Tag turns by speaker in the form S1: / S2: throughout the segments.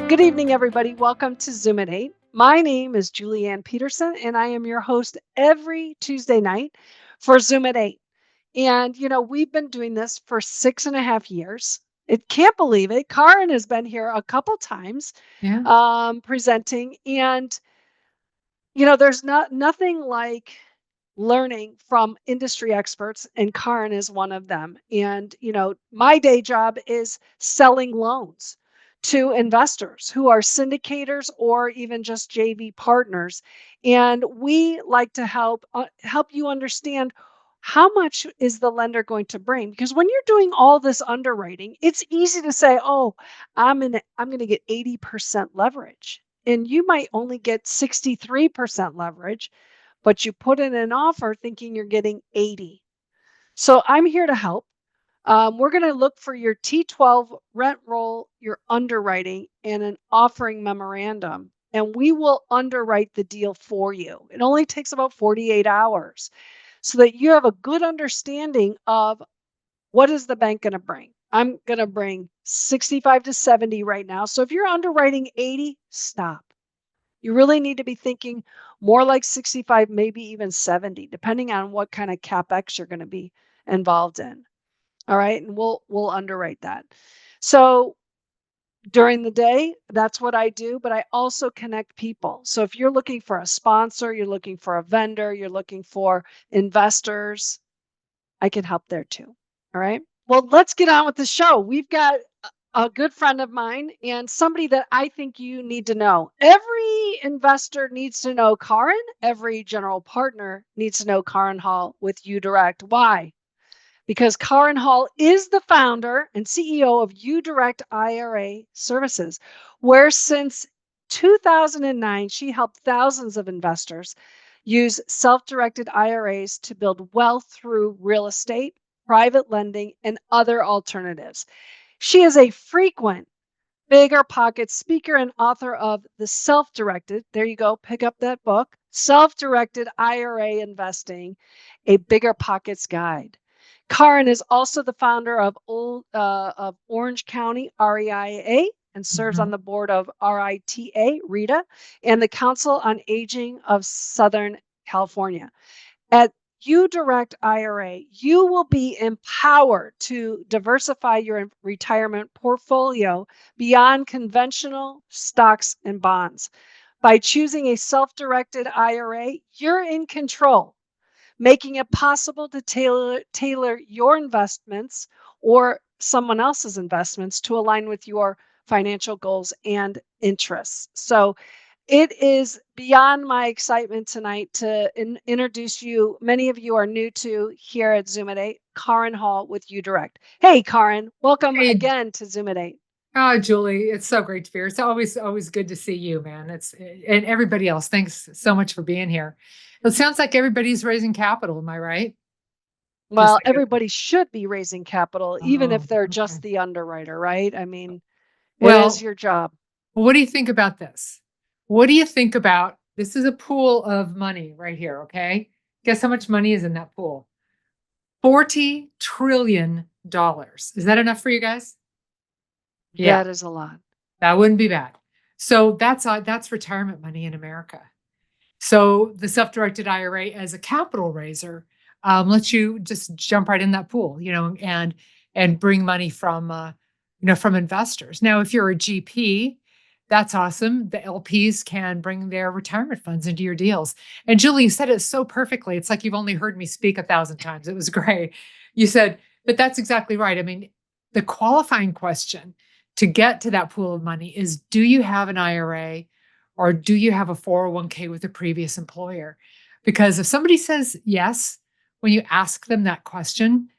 S1: Good evening, everybody. Welcome to Zoom at 8. My name is Julianne Peterson, and I am your host every Tuesday night for Zoom at 8. And, we've been doing this for 6.5 years. It can't believe it. Kaaren has been here a couple times
S2: Yeah.
S1: presenting. And, there's nothing like learning from industry experts, and Kaaren is one of them. And, my day job is selling loans to investors who are syndicators or even just JV partners. And we like to help you understand how much is the lender going to bring, because when you're doing all this underwriting, it's easy to say, "Oh, I'm going to get 80% leverage." And you might only get 63% leverage, but you put in an offer thinking you're getting 80. So I'm here to help. We're going to look for your T12 rent roll, your underwriting, and an offering memorandum, and we will underwrite the deal for you. It only takes about 48 hours so that you have a good understanding of what is the bank going to bring. I'm going to bring 65 to 70 right now. So if you're underwriting 80, stop. You really need to be thinking more like 65, maybe even 70, depending on what kind of CapEx you're going to be involved in. All right. And we'll underwrite that. So during the day, that's what I do, but I also connect people. So if you're looking for a sponsor, you're looking for a vendor, you're looking for investors, I can help there too. All right. Well, let's get on with the show. We've got a good friend of mine and somebody that I think you need to know. Every investor needs to know Kaaren. Every general partner needs to know Kaaren Hall with uDirect. Why? Because Kaaren Hall is the founder and CEO of uDirect IRA Services, where since 2009, she helped thousands of investors use self-directed IRAs to build wealth through real estate, private lending, and other alternatives. She is a frequent BiggerPockets speaker and author of the Self-Directed, there you go, pick up that book, Self-Directed IRA Investing, a BiggerPockets guide. Kaaren is also the founder of Orange County REIA and serves on the board of RITA, and the Council on Aging of Southern California. At uDirect IRA, you will be empowered to diversify your retirement portfolio beyond conventional stocks and bonds. By choosing a self-directed IRA, you're in control, making it possible to tailor your investments or someone else's investments to align with your financial goals and interests. So it is beyond my excitement tonight to introduce you. Many of you are new to here at Zoom at 8, Kaaren Hall with uDirect. Hey, Kaaren, welcome
S2: Hey,
S1: again to Zoom at 8.
S2: Julie, it's so great to be here. It's always good to see you, man. And everybody else. Thanks so much for being here. It sounds like everybody's raising capital. Am I right? Just
S1: Well,
S2: like
S1: everybody should be raising capital, even if
S2: oh,
S1: they're
S2: okay.
S1: just the underwriter, right? I mean, it is
S2: Well,
S1: your job.
S2: what do you think about this? What do you think about this? Is a pool of money right here. Okay, guess how much money is in that pool? $40 trillion. Is that enough for you guys? Yeah.
S1: That is a lot.
S2: That wouldn't be bad. So that's retirement money in America. So the self-directed IRA as a capital raiser lets you just jump right in that pool, and bring money from investors. Now, if you're a GP, that's awesome. The LPs can bring their retirement funds into your deals. And Julie, you said it so perfectly. It's like you've only heard me speak 1,000 times. It was great. You said, but that's exactly right. I mean, the qualifying question to get to that pool of money is, do you have an IRA or do you have a 401k with a previous employer? Because if somebody says yes, when you ask them that question,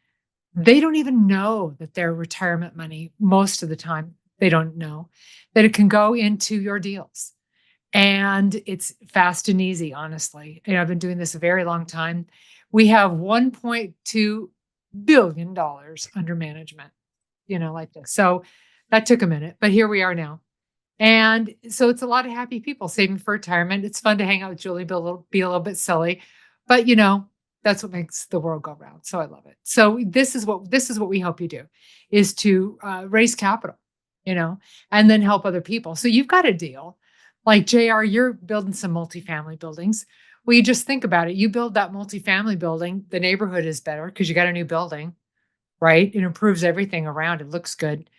S2: they don't even know that their retirement money, most of the time, they don't know that it can go into your deals. And it's fast and easy, honestly. And I've been doing this a very long time. We have $1.2 billion under management, like this. So that took a minute, but here we are now. And so it's a lot of happy people saving for retirement. It's fun to hang out with Julie, be a little bit silly, but That's what makes the world go round. So I love it. So this is what we hope you do, is to raise capital, and then help other people. So you've got a deal. Like JR, you're building some multifamily buildings. Well, you just think about it. You build that multifamily building, the neighborhood is better because you got a new building, right? It improves everything around. It looks good.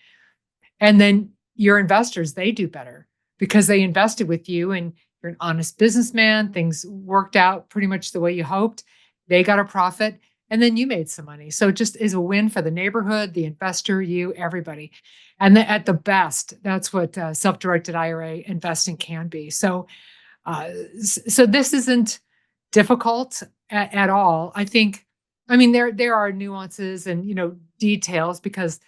S2: And then your investors, they do better because they invested with you and you're an honest businessman. Things worked out pretty much the way you hoped. They got a profit and then you made some money. So it just is a win for the neighborhood, the investor, you, everybody. And at the best, that's what self-directed IRA investing can be. So, so this isn't difficult at all. I mean, there are nuances and, details because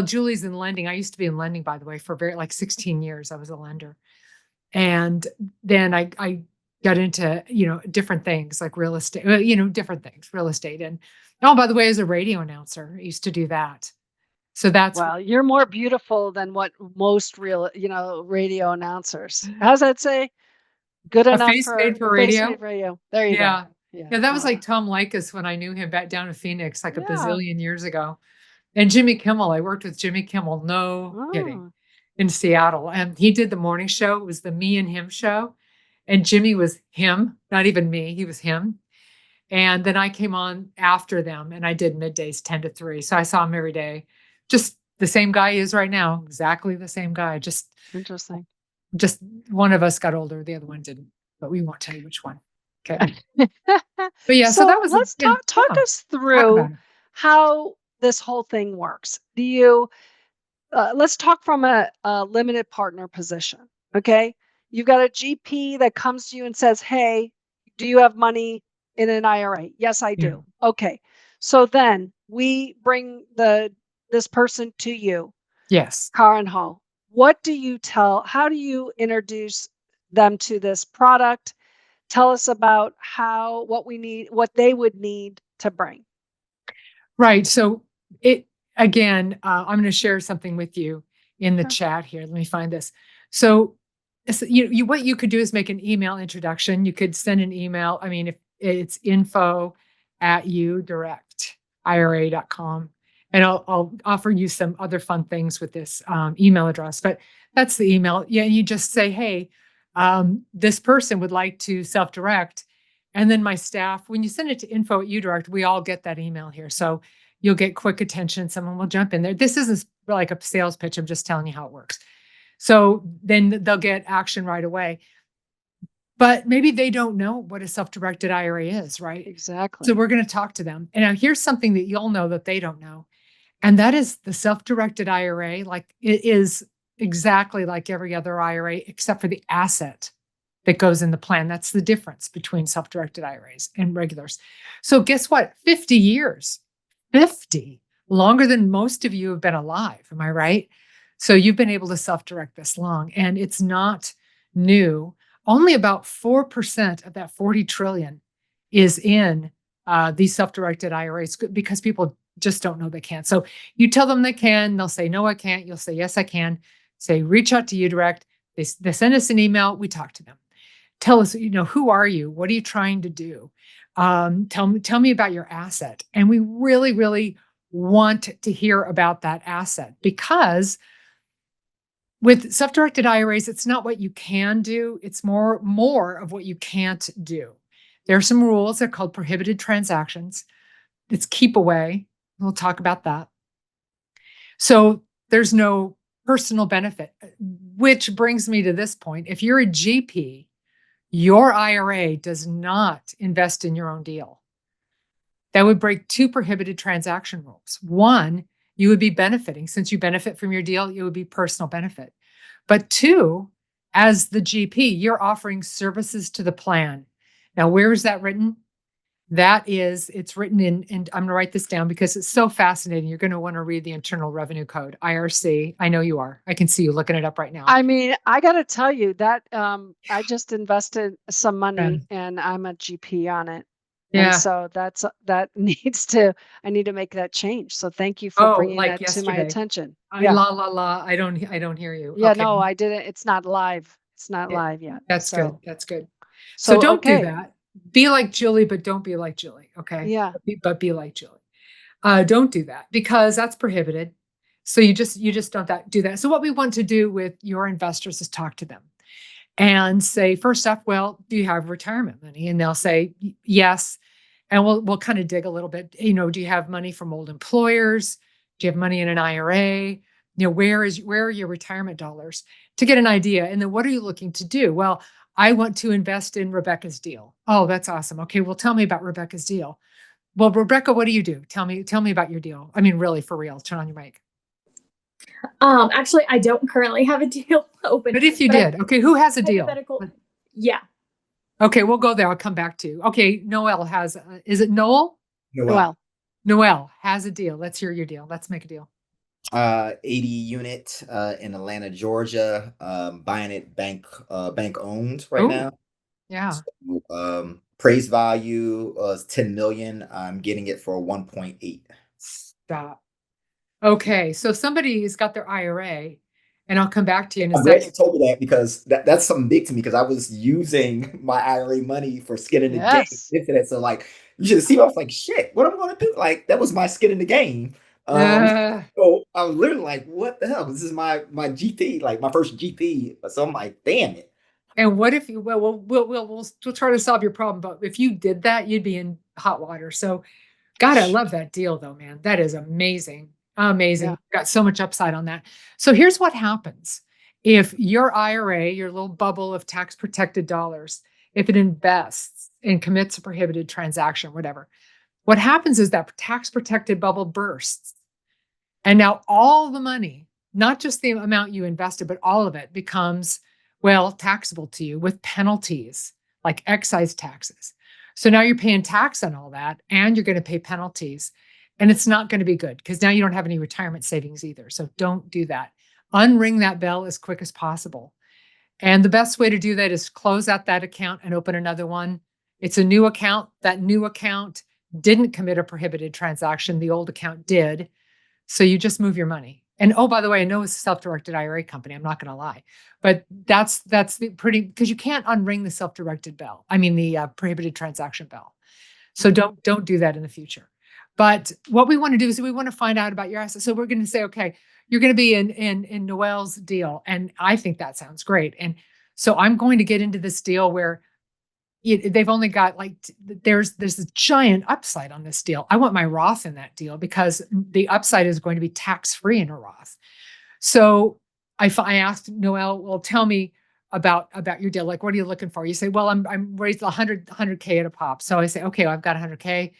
S2: Julie's in lending. I used to be in lending, by the way, for like 16 years. I was a lender. And then I got into, different things like real estate, different things, real estate. And oh, by the way, as a radio announcer, I used to do that. So that's
S1: Well, you're more beautiful than what most radio announcers. How's that say? Good
S2: a
S1: enough
S2: face
S1: for
S2: made for
S1: face
S2: radio.
S1: made radio. There you go.
S2: Yeah.
S1: Yeah.
S2: Yeah, that was
S1: Oh,
S2: like Tom Likas when I knew him back down in Phoenix, like a
S1: yeah.
S2: bazillion years ago. And Jimmy Kimmel, I worked with Jimmy Kimmel, no kidding,
S1: Oh,
S2: in Seattle. And he did the morning show. It was the Me and Him show. And Jimmy was him, not even me. He was him. And then I came on after them and I did middays 10 to 3. So I saw him every day. Just the same guy he is right now. Exactly the same guy.
S1: interesting.
S2: Just one of us got older, the other one didn't. But we won't tell you which one. Okay. But yeah, so that
S1: So
S2: was
S1: let's
S2: yeah,
S1: talk us
S2: talk about
S1: through
S2: it.
S1: how this whole thing works. Let's talk from a limited partner position. Okay. You've got a GP that comes to you and says, "Hey, do you have money in an IRA?" Yes, I
S2: Yeah.
S1: do. Okay. So then we bring this person to you,
S2: Yes.
S1: Kaaren Hall. How do you introduce them to this product? Tell us about what they would need to bring.
S2: Right. So it again, I'm going to share something with you in the
S1: Sure.
S2: chat here. Let me find this. So, what you could do is make an email introduction. You could send an email. I mean, if it's info at uDirectIRA.com. And I'll offer you some other fun things with this email address, but that's the email. Yeah. You just say, hey, this person would like to self-direct. And then my staff, when you send it to info at uDirect, we all get that email here. So you'll get quick attention. Someone will jump in there. This isn't like a sales pitch. I'm just telling you how it works. So then they'll get action right away. But maybe they don't know what a self-directed IRA is, right?
S1: Exactly.
S2: So we're going to talk to them. And now here's something that you'll know that they don't know. And that is the self-directed IRA. Like it is exactly like every other IRA, except for the asset that goes in the plan. That's the difference between self-directed IRAs and regulars. So guess what? 50 years, 50, longer than most of you have been alive. Am I right? So you've been able to self-direct this long and it's not new. Only about 4% of that 40 trillion is in these self-directed IRAs because people just don't know they can. So you tell them they can, they'll say, no, I can't. You'll say, yes, I can. Say, reach out to uDirect. They send us an email. We talk to them. Tell us, who are you? What are you trying to do? Tell me about your asset. And we really, really want to hear about that asset because with self-directed IRAs, it's not what you can do. It's more of what you can't do. There are some rules. They're called prohibited transactions. It's keep away. We'll talk about that. So there's no personal benefit, which brings me to this point. If you're a GP, your IRA does not invest in your own deal. That would break two prohibited transaction rules. One, you would be benefiting. Since you benefit from your deal, it would be personal benefit. But two, as the GP, you're offering services to the plan. Now, where is that written? It's written in, and I'm going to write this down because it's so fascinating. You're going to want to read the Internal Revenue Code, IRC. I know you are. I can see you looking it up right now.
S1: I mean, I got to tell you that I just invested some money and I'm a GP on it.
S2: Yeah.
S1: And so I need to make that change. So thank you for bringing
S2: like
S1: that to my
S2: yesterday.
S1: attention.
S2: Yeah. I don't hear you.
S1: Yeah,
S2: Okay.
S1: no, I didn't. It's not live. It's not
S2: Yeah,
S1: live yet.
S2: that's good. That's good. So
S1: So
S2: don't do
S1: okay.
S2: that. Be like Julie, but don't be like Julie. Okay.
S1: Yeah.
S2: But be like Julie. Don't do that because that's prohibited. So you just don't do that. So what we want to do with your investors is talk to them and say, first off, well, do you have retirement money? And they'll say yes. And we'll kind of dig a little bit. Do you have money from old employers? Do you have money in an IRA? Where are your retirement dollars to get an idea? And then what are you looking to do? Well, I want to invest in Rebecca's deal. Oh, that's awesome. Okay, well, tell me about Rebecca's deal. Well, Rebecca, what do you do? Tell me about your deal. I mean, really, for real. Turn on your mic.
S3: Actually, I don't currently have a deal open,
S2: But if you
S3: but
S2: did, okay, who has a deal?
S3: hypothetical. Yeah.
S2: Okay, we'll go there. I'll come back to you. Okay, Noel has. Is it Noel?
S1: Well,
S2: Noel has a deal. Let's hear your deal. Let's make a deal.
S4: 80 unit in Atlanta, Georgia. Buying it bank owned right
S2: Oh,
S4: now.
S2: yeah.
S4: So, praise value is 10 million. I'm getting it for 1.8.
S2: Stop. Okay, so somebody's got their IRA, and I'll come back to you in a
S4: I'm glad you
S2: second.
S4: told me that because that's something big to me because I was using my IRA money for skin in the game
S1: yes.
S4: into that. So like you should see, I was like, shit, what am I gonna do? Like that was my skin in the game. Um,
S2: Uh,
S4: so I was literally like, what the hell? This is my GP, like my first GP. So I'm like, damn it.
S2: and what if you? Well, we'll try to solve your problem. But if you did that, you'd be in hot water. So God, I love that deal though, man. That is amazing.
S1: Yeah.
S2: Amazing. Got so much upside on that. So here's what happens. If your IRA, your little bubble of tax protected dollars, if it invests and commits a prohibited transaction, whatever, what happens is that tax protected bubble bursts. And now all the money, not just the amount you invested, but all of it becomes, well, taxable to you with penalties like excise taxes. So now you're paying tax on all that and you're going to pay penalties. And it's not going to be good because now you don't have any retirement savings either. So don't do that. Unring that bell as quick as possible. And the best way to do that is close out that account and open another one. It's a new account. That new account didn't commit a prohibited transaction. The old account did. So you just move your money. And oh, by the way, I know it's a self-directed IRA company. I'm not going to lie, but that's the pretty because you can't unring the self-directed bell. I mean the prohibited transaction bell. So
S1: Mhm.
S2: don't do that in the future. But what we want to do is we want to find out about your assets. So we're going to say, okay, you're going to be in Noel's deal, and I think that sounds great. And so I'm going to get into this deal where they've only got like there's a giant upside on this deal. I want my Roth in that deal because the upside is going to be tax free in a Roth. So I asked Noel, well, tell me about your deal. Like, what are you looking for? You say, well, I'm raised 100K at a pop. So I say, okay, well, I've got 100K.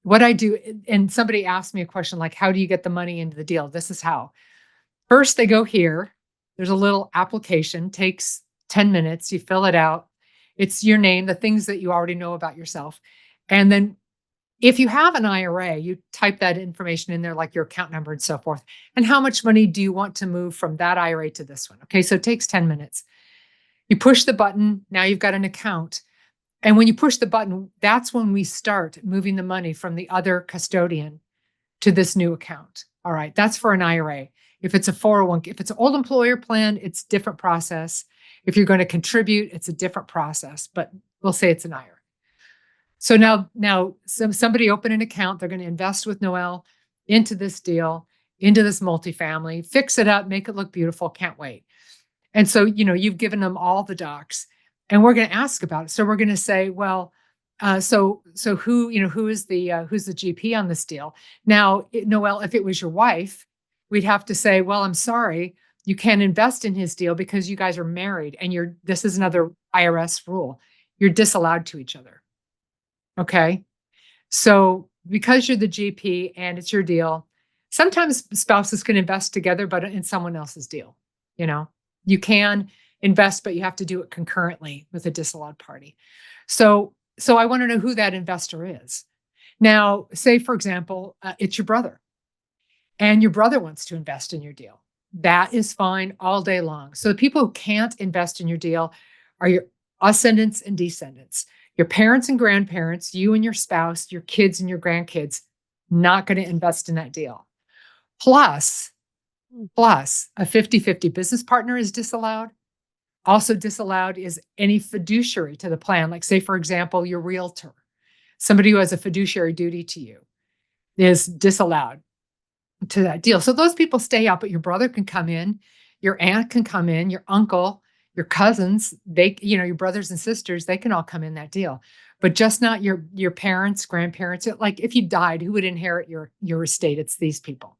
S2: What I do, and somebody asked me a question like, how do you get the money into the deal? This is how. First, they go here. There's a little application, takes 10 minutes. You fill it out. It's your name, the things that you already know about yourself. And then if you have an IRA, you type that information in there, like your account number and so forth. And how much money do you want to move from that IRA to this one? Okay, so it takes 10 minutes. You push the button. Now you've got an account. And when you push the button, that's when we start moving the money from the other custodian to this new account. All right, that's for an IRA. If it's a 401, if it's an old employer plan, it's different process. If you're going to contribute, it's a different process, but we'll say it's an IRA. So now somebody open an account, they're going to invest with Noel into this deal, into this multifamily, fix it up, make it look beautiful, can't wait. And so, you've given them all the docs and we're going to ask about it. So we're going to say, well, so who's the GP on this deal? Now, Noel, if it was your wife, we'd have to say, well, I'm sorry, you can't invest in his deal because you guys are married and this is another IRS rule. You're disallowed to each other. Okay. So because you're the GP and it's your deal, sometimes spouses can invest together, but in someone else's deal. You know, you can invest, but you have to do it concurrently with a disallowed party. So I want to know who that investor is. Now, say for example, it's your brother, and your brother wants to invest in your deal. That is fine all day long. So the people who can't invest in your deal are your ascendants and descendants, your parents and grandparents, you and your spouse, your kids and your grandkids, not going to invest in that deal. Plus,
S1: Mm.
S2: plus a 50-50 business partner is disallowed. Also disallowed is any fiduciary to the plan. Like say, for example, your realtor, somebody who has a fiduciary duty to you is disallowed to that deal. So those people stay out, but your brother can come in, your aunt can come in, your uncle, your cousins, your brothers and sisters, they can all come in that deal. But just not your parents, grandparents. Like if you died, who would inherit your estate? It's these people.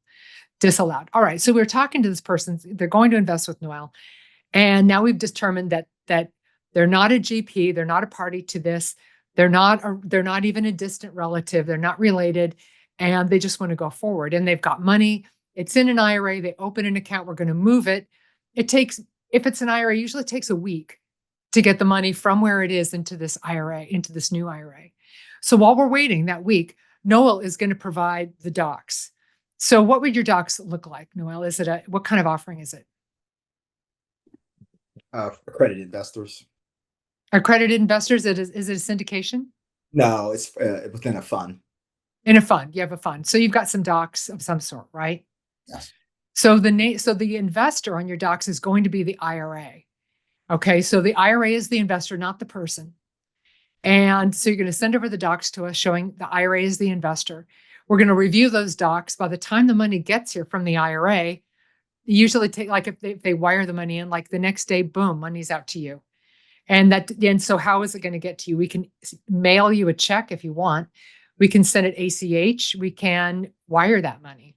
S2: Disallowed. All right. So we're talking to this person. They're going to invest with Noelle. And now we've determined that they're not a GP, they're not a party to this, they're not even a distant relative, they're not related, and they just want to go forward. And they've got money. It's in an IRA. They open an account. We're going to move it. If it's an IRA, usually it takes a week to get the money from where it is into this IRA, into this new IRA. So while we're waiting that week, Noel is going to provide the docs. So what would your docs look like, Noel? What kind of offering is it?
S4: Accredited investors.
S2: Accredited investors, is it a syndication?
S4: No, it's within a fund.
S2: In a fund, you have a fund. So you've got some docs of some sort, right?
S4: Yes.
S2: So the investor on your docs is going to be the IRA. Okay, so the IRA is the investor, not the person. And so you're going to send over the docs to us showing the IRA is the investor. We're going to review those docs. By the time the money gets here from the IRA, usually take, like if they wire the money in, like the next day, boom, money's out to you. And so how is it going to get to you? We can mail you a check if you want. We can send it ACH. We can wire that money,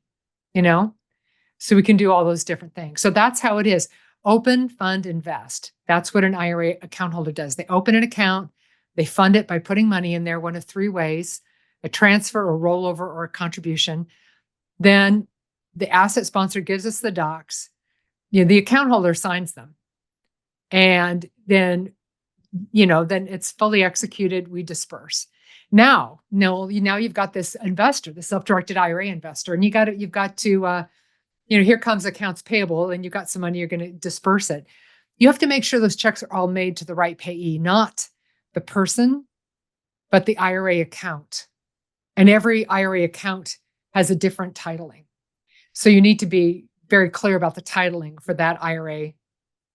S2: so we can do all those different things. So that's how it is. Open, fund, invest. That's what an IRA account holder does. They open an account, they fund it by putting money in there, one of three ways: a transfer, a rollover, or a contribution. Then the asset sponsor gives us the docs. The account holder signs them. And then it's fully executed. We disperse. Now you've got this investor, the self-directed IRA investor, and you've got to, here comes accounts payable, and you've got some money, you're going to disperse it. You have to make sure those checks are all made to the right payee, not the person, but the IRA account. And every IRA account has a different titling. So you need to be very clear about the titling for that IRA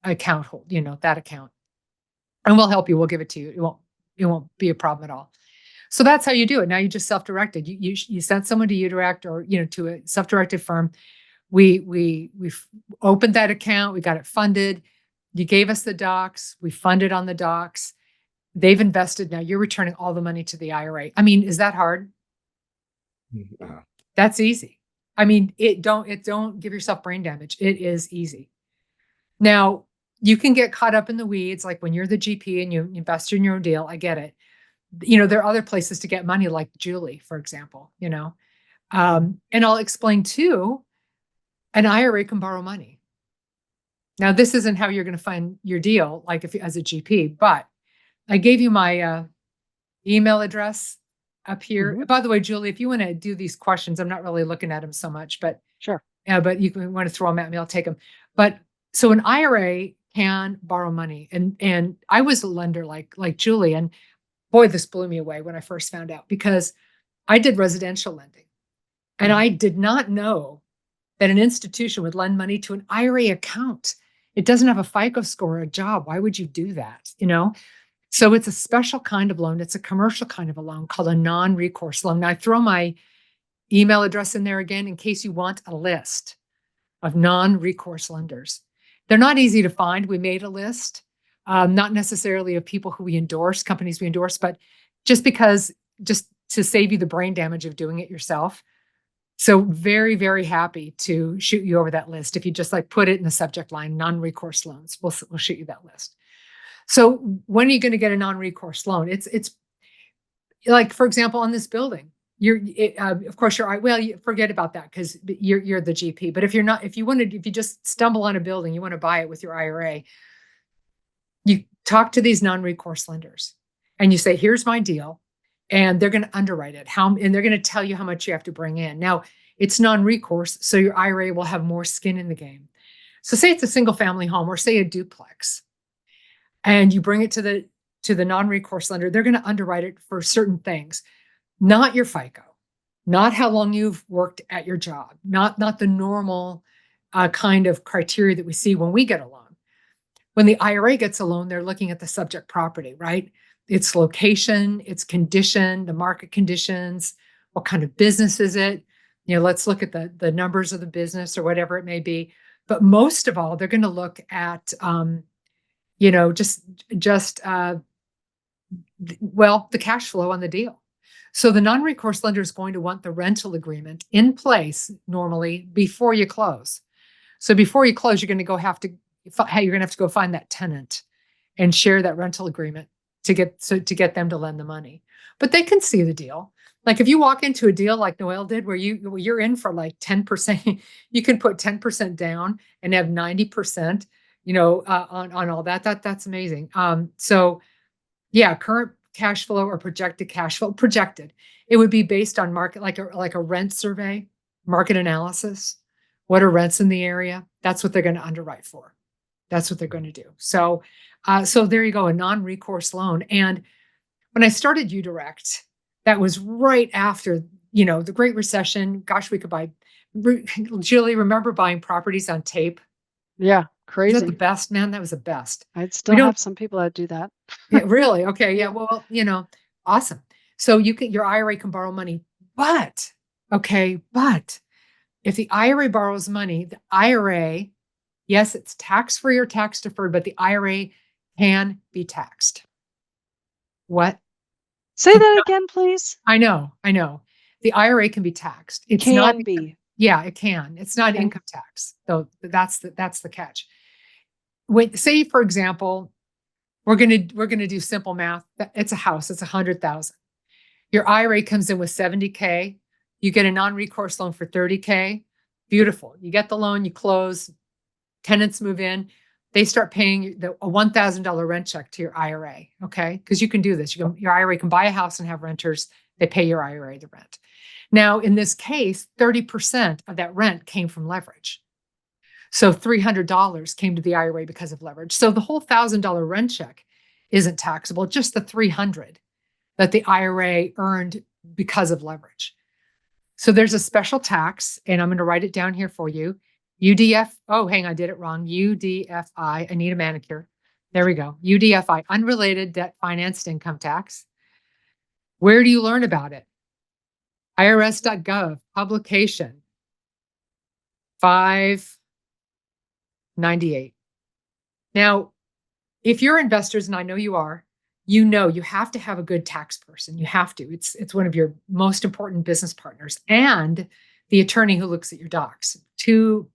S2: account that account. And we'll help you. We'll give it to you. It won't be a problem at all. So that's how you do it. Now you just self-directed. You sent someone to uDirect or to a self-directed firm. We opened that account. We got it funded. You gave us the docs. We funded on the docs. They've invested. Now you're returning all the money to the IRA. I mean, is that hard? That's easy. I mean, don't give yourself brain damage. It is easy. Now, you can get caught up in the weeds, like when you're the GP and you invest in your own deal. I get it. There are other places to get money, like Julie, for example, and I'll explain too, an IRA can borrow money. Now, this isn't how you're going to find your deal, like as a GP, but I gave you my email address up here.
S1: Mm-hmm.
S2: By the way, Julie, if you want to do these questions, I'm not really looking at them so much, but
S1: Sure.
S2: Yeah, but you can want to throw them at me, I'll take them. But so an IRA can borrow money, and I was a lender like Julie, and boy, this blew me away when I first found out, because I did residential lending, and I did not know that an institution would lend money to an IRA account. It doesn't have a FICO score or a job. Why would you do that? So it's a special kind of loan. It's a commercial kind of a loan called a non-recourse loan. Now I throw my email address in there again in case you want a list of non-recourse lenders. They're not easy to find. We made a list, not necessarily of people who we endorse, companies we endorse, but just to save you the brain damage of doing it yourself. So very, very happy to shoot you over that list. If you just put it in the subject line, non-recourse loans, we'll shoot you that list. So when are you going to get a non-recourse loan? It's like, for example, on this building, of course you forget about that because you're the GP. But if you just stumble on a building, you want to buy it with your IRA, you talk to these non-recourse lenders and you say, here's my deal. And they're going to underwrite it. And they're going to tell you how much you have to bring in. Now, it's non-recourse, so your IRA will have more skin in the game. So say it's a single family home or say a duplex, and you bring it to the non-recourse lender. They're going to underwrite it for certain things, not your FICO, not how long you've worked at your job, not the normal kind of criteria that we see when we get a loan. When the IRA gets a loan, they're looking at the subject property, right? Its location, its condition, the market conditions, what kind of business is it? Let's look at the numbers of the business or whatever it may be. But most of all, they're going to look at, the cash flow on the deal. So the non-recourse lender is going to want the rental agreement in place normally before you close. So before you close, you're going to have to go find that tenant and share that rental agreement to get them to lend the money. But they can see the deal. Like if you walk into a deal like Noelle did, where you're in for like 10%, you can put 10% down and have 90%, on all that. That's amazing. So yeah, current cash flow or projected cash flow. Projected. It would be based on market, like a rent survey, market analysis. What are rents in the area? That's what they're going to underwrite for. That's what they're going to do. So there you go, a non-recourse loan. And when I started uDirect, that was right after, the Great Recession. Gosh, we could buy. Julie, remember buying properties on tape?
S1: Yeah,
S2: Is that the
S1: crazy.
S2: best, man? That was the best.
S1: I'd still have some people that do that.
S2: Yeah, really? Okay. Yeah. Well, awesome. So your IRA can borrow money, but if the IRA borrows money, the IRA, yes, it's tax-free or tax deferred, but the IRA can be taxed. What?
S1: Say that again, please.
S2: I know. The IRA can be taxed. It's not.
S1: Can be.
S2: Yeah, it can. It's not
S1: Okay.
S2: income tax, though. That's the catch. Say, for example, we're gonna do simple math. It's a house. It's 100,000. Your IRA comes in with 70K. You get a non-recourse loan for 30K. Beautiful. You get the loan. You close. Tenants move in. They start paying a $1,000 rent check to your IRA. Okay, because you can do this. Your IRA can buy a house and have renters. They pay your IRA the rent. Now, in this case, 30% of that rent came from leverage. So $300 came to the IRA because of leverage. So the whole $1,000 rent check isn't taxable, just the $300 that the IRA earned because of leverage. So there's a special tax, and I'm going to write it down here for you. Oh, hang on, I did it wrong. UDFI. I need a manicure. There we go. UDFI, unrelated debt financed income tax. Where do you learn about it? IRS.gov, publication 598. Now, if you're investors, and I know you are, you have to have a good tax person. You have to. It's one of your most important business partners and the attorney who looks at your docs. Two,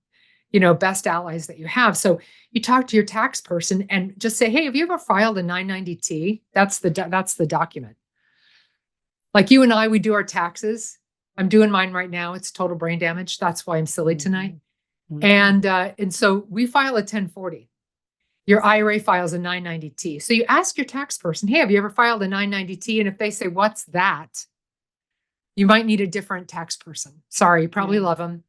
S2: best allies that you have. So you talk to your tax person and just say, hey, have you ever filed a 990T? That's the document. Like you and I, we do our taxes. I'm doing mine right now. It's total brain damage. That's why I'm silly tonight. Mm-hmm. And so we file a 1040. Your IRA files a 990T. So you ask your tax person, hey, have you ever filed a 990T? And if they say, what's that? You might need a different tax person. Sorry, you probably love them.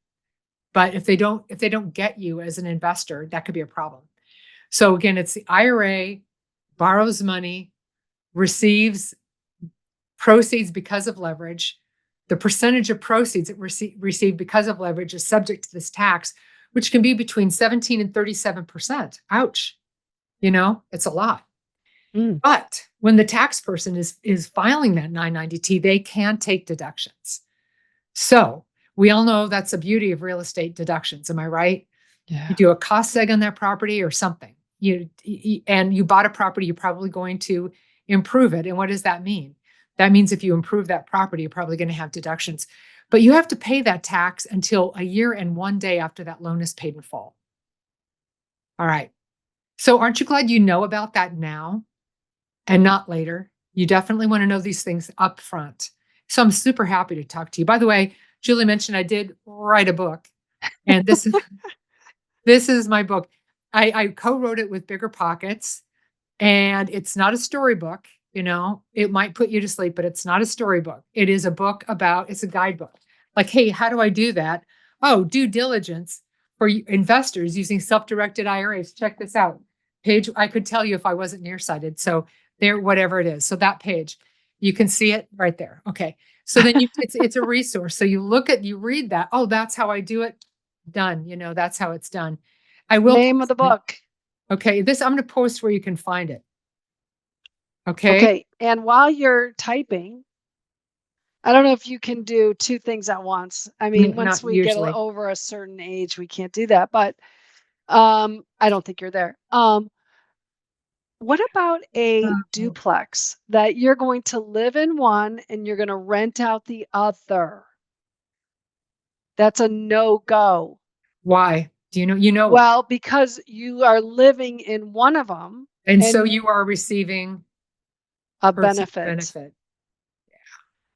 S2: But if they don't get you as an investor, that could be a problem. So again, it's the IRA borrows money, receives proceeds because of leverage. The percentage of proceeds it received because of leverage is subject to this tax, which can be between 17 and 37%. Ouch. It's a lot. But when the tax person is filing that 990T, they can take deductions. So we all know that's the beauty of real estate deductions. Am I right? Yeah. You do a cost seg on that property or something. And you bought a property, you're probably going to improve it. And what does that mean? That means if you improve that property, you're probably going to have deductions. But you have to pay that tax until a year and 1 day after that loan is paid in full. All right. So aren't you glad you know about that now and not later? You definitely want to know these things up front. So I'm super happy to talk to you. By the way, Julie mentioned I did write a book, and this is my book. I co-wrote it with BiggerPockets, and it's not a storybook. It might put you to sleep, but it's not a storybook. It is a book it's a guidebook. Like, hey, how do I do that? Oh, due diligence for investors using self-directed IRAs. Check this out. Page, I could tell you if I wasn't nearsighted. So there, whatever it is. So that page, you can see it right there. Okay. So then it's a resource. So you read that. Oh, that's how I do it. Done. That's how it's done. I will
S1: name of the book.
S2: Okay, this I'm going to post where you can find it. Okay.
S1: Okay. And while you're typing, I don't know if you can do two things at once. I mean, once
S2: Not
S1: we get
S2: usually.
S1: over a certain age, we can't do that, but I don't think you're there. What about a
S2: Oh,
S1: duplex that you're going to live in one and you're going to rent out the other? That's a no-go.
S2: why? Do you know why?
S1: Well, because you are living in one of them
S2: And so
S1: and
S2: you are receiving
S1: a
S2: personal
S1: benefit.
S2: benefit.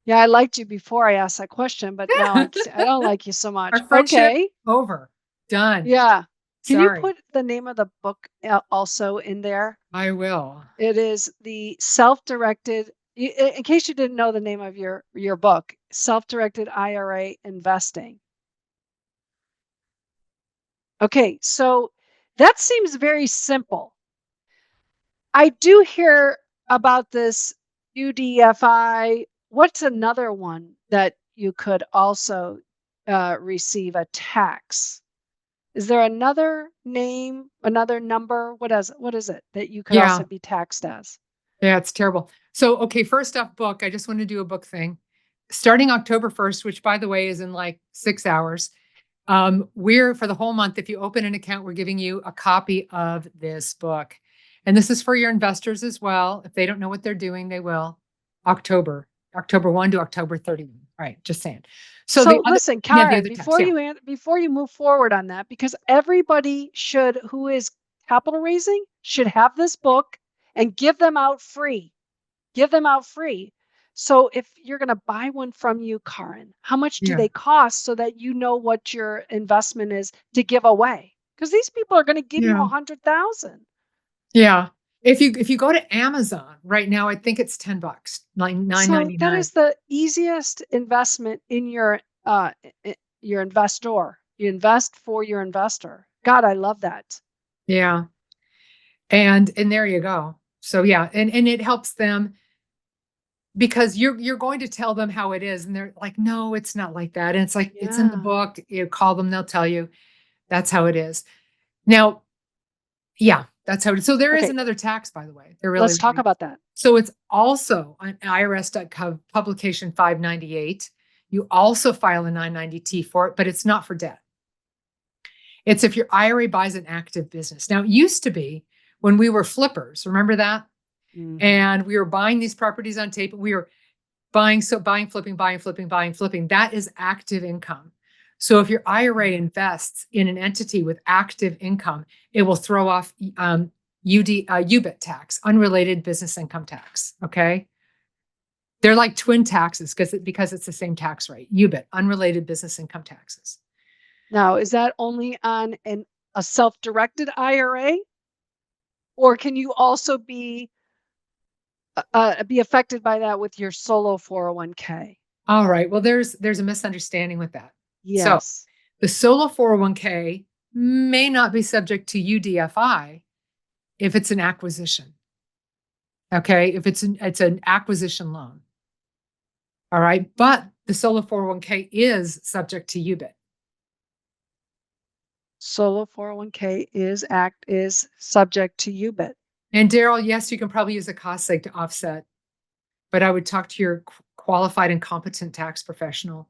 S1: Yeah, I liked you before I asked that question, but now I don't like you so much.
S2: Our friendship
S1: Okay.
S2: over. Done.
S1: Yeah. Can you
S2: Sorry.
S1: put the name of the book also in there?
S2: I will.
S1: It is the Self-Directed, in case you didn't know the name of your book, Self-Directed IRA Investing. Okay, so that seems very simple. I do hear about this UDFI. What's another one that you could also receive a tax? Is there another name, another number? What is it that you could
S2: Yeah.
S1: also be taxed as?
S2: Yeah, it's terrible. So, okay, first off, book. I just want to do a book thing. Starting October 1st, which by the way is in like 6 hours, we're for the whole month, if you open an account, we're giving you a copy of this book. And this is for your investors as well. If they don't know what they're doing, they will. October 1 to October 31. All right, just saying. So the
S1: So
S2: other,
S1: listen,
S2: yeah, the
S1: Kaaren,
S2: other tax, yeah.
S1: before you move forward on that, because everybody should who is capital raising should have this book and give them out free. Give them out free. So if you're going to buy one from you, Kaaren, how much do
S2: Yeah.
S1: they cost so that you know what your investment is to give away? Because these people are going to give you
S2: Yeah.
S1: 100,000.
S2: Yeah. If you go to Amazon right now, I think it's $10, like
S1: So that
S2: $9.99.
S1: is the easiest investment in your investor. You invest for your investor. God, I love that.
S2: Yeah. And there you go. So yeah, and it helps them because you're going to tell them how it is, and they're like, no, it's not like that. And it's like it's in the
S1: Yeah.
S2: book. You call them, they'll tell you that's how it is. Now, yeah, that's how it is. So there is
S1: Okay,
S2: another tax, by the way. There
S1: let's talk
S2: really is.
S1: about that.
S2: So it's also on IRS.gov publication 598. You also file a 990T for it, but it's not for debt. It's if your IRA buys an active business. Now, it used to be when we were flippers, remember that?
S1: Mhm.
S2: And we were buying these properties on tape. We were buying, flipping, buying, flipping, buying, flipping. That is active income. So if your IRA invests in an entity with active income, it will throw off UBIT tax, unrelated business income tax. Okay. They're like twin taxes because it's the same tax rate. UBIT, unrelated business income taxes.
S1: Now, is that only on a self-directed IRA, or can you also be affected by that with your solo 401k?
S2: All right. Well, there's a misunderstanding with that. So
S1: Yes.
S2: the solo 401k may not be subject to UDFI if it's an acquisition. Okay. If it's an acquisition loan. All right. But the solo 401k is subject to UBIT.
S1: Solo 401k is subject to UBIT.
S2: And Daryl, yes, you can probably use a cost seg to offset, but I would talk to your qualified and competent tax professional.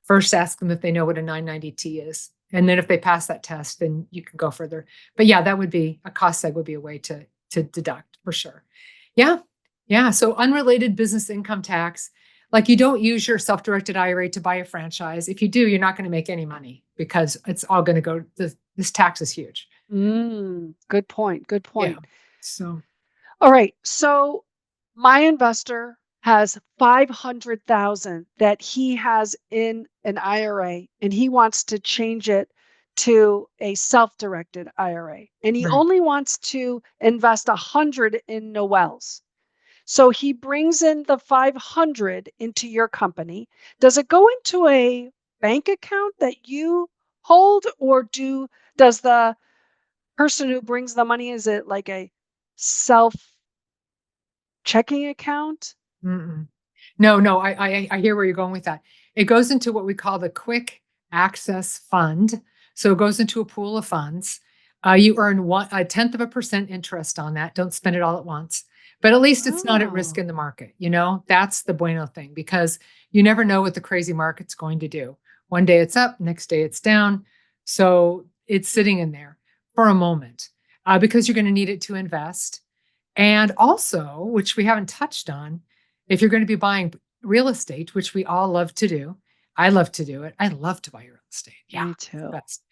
S2: First, ask them if they know what a 990T is. And then if they pass that test, then you can go further. But yeah, that would be a cost seg would be a way to deduct for sure. Yeah. Yeah. So unrelated business income tax, like you don't use your self-directed IRA to buy a franchise. If you do, you're not going to make any money because it's all going to go, this tax is huge.
S1: Good point. Good
S2: Yeah.
S1: point.
S2: So,
S1: All right. So my investor has 500,000 that he has in an IRA and he wants to change it to a self-directed IRA. And he
S2: right.
S1: only wants to invest 100 in Noel's. So he brings in the 500 into your company. Does it go into a bank account that you hold, or does the person who brings the money, is it like a self checking account?
S2: Mm-mm. No, I hear where you're going with that. It goes into what we call the quick access fund. So it goes into a pool of funds. You earn 0.1% interest on that. Don't spend it all at once. But at least it's not at risk
S1: Oh,
S2: in the market. That's the bueno thing, because you never know what the crazy market's going to do. One day it's up, next day it's down. So it's sitting in there for a moment, because you're going to need it to invest. And also, which we haven't touched on, if you're going to be buying real estate, which we all love to do, I love to do it. I love to buy real estate. Yeah,
S1: me
S2: it's the
S1: too.
S2: best.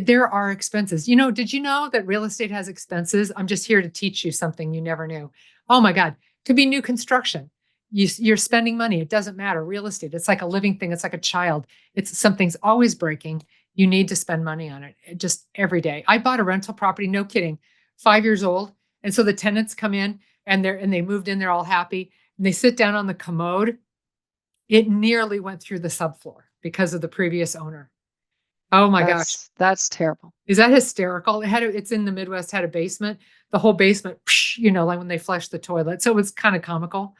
S2: There are expenses. Did you know that real estate has expenses? I'm just here to teach you something you never knew. Oh my God, could be new construction. You're spending money. It doesn't matter. Real estate, it's like a living thing. It's like a child. It's something's always breaking. You need to spend money on it just every day. I bought a rental property, no kidding, 5 years old. And so the tenants come in and they moved in, they're all happy. And they sit down on the commode. It nearly went through the subfloor because of the previous owner. Oh my gosh.
S1: That's terrible.
S2: Is that hysterical? It's in the Midwest, had a basement, the whole basement, like when they flushed the toilet. So it was kind of comical.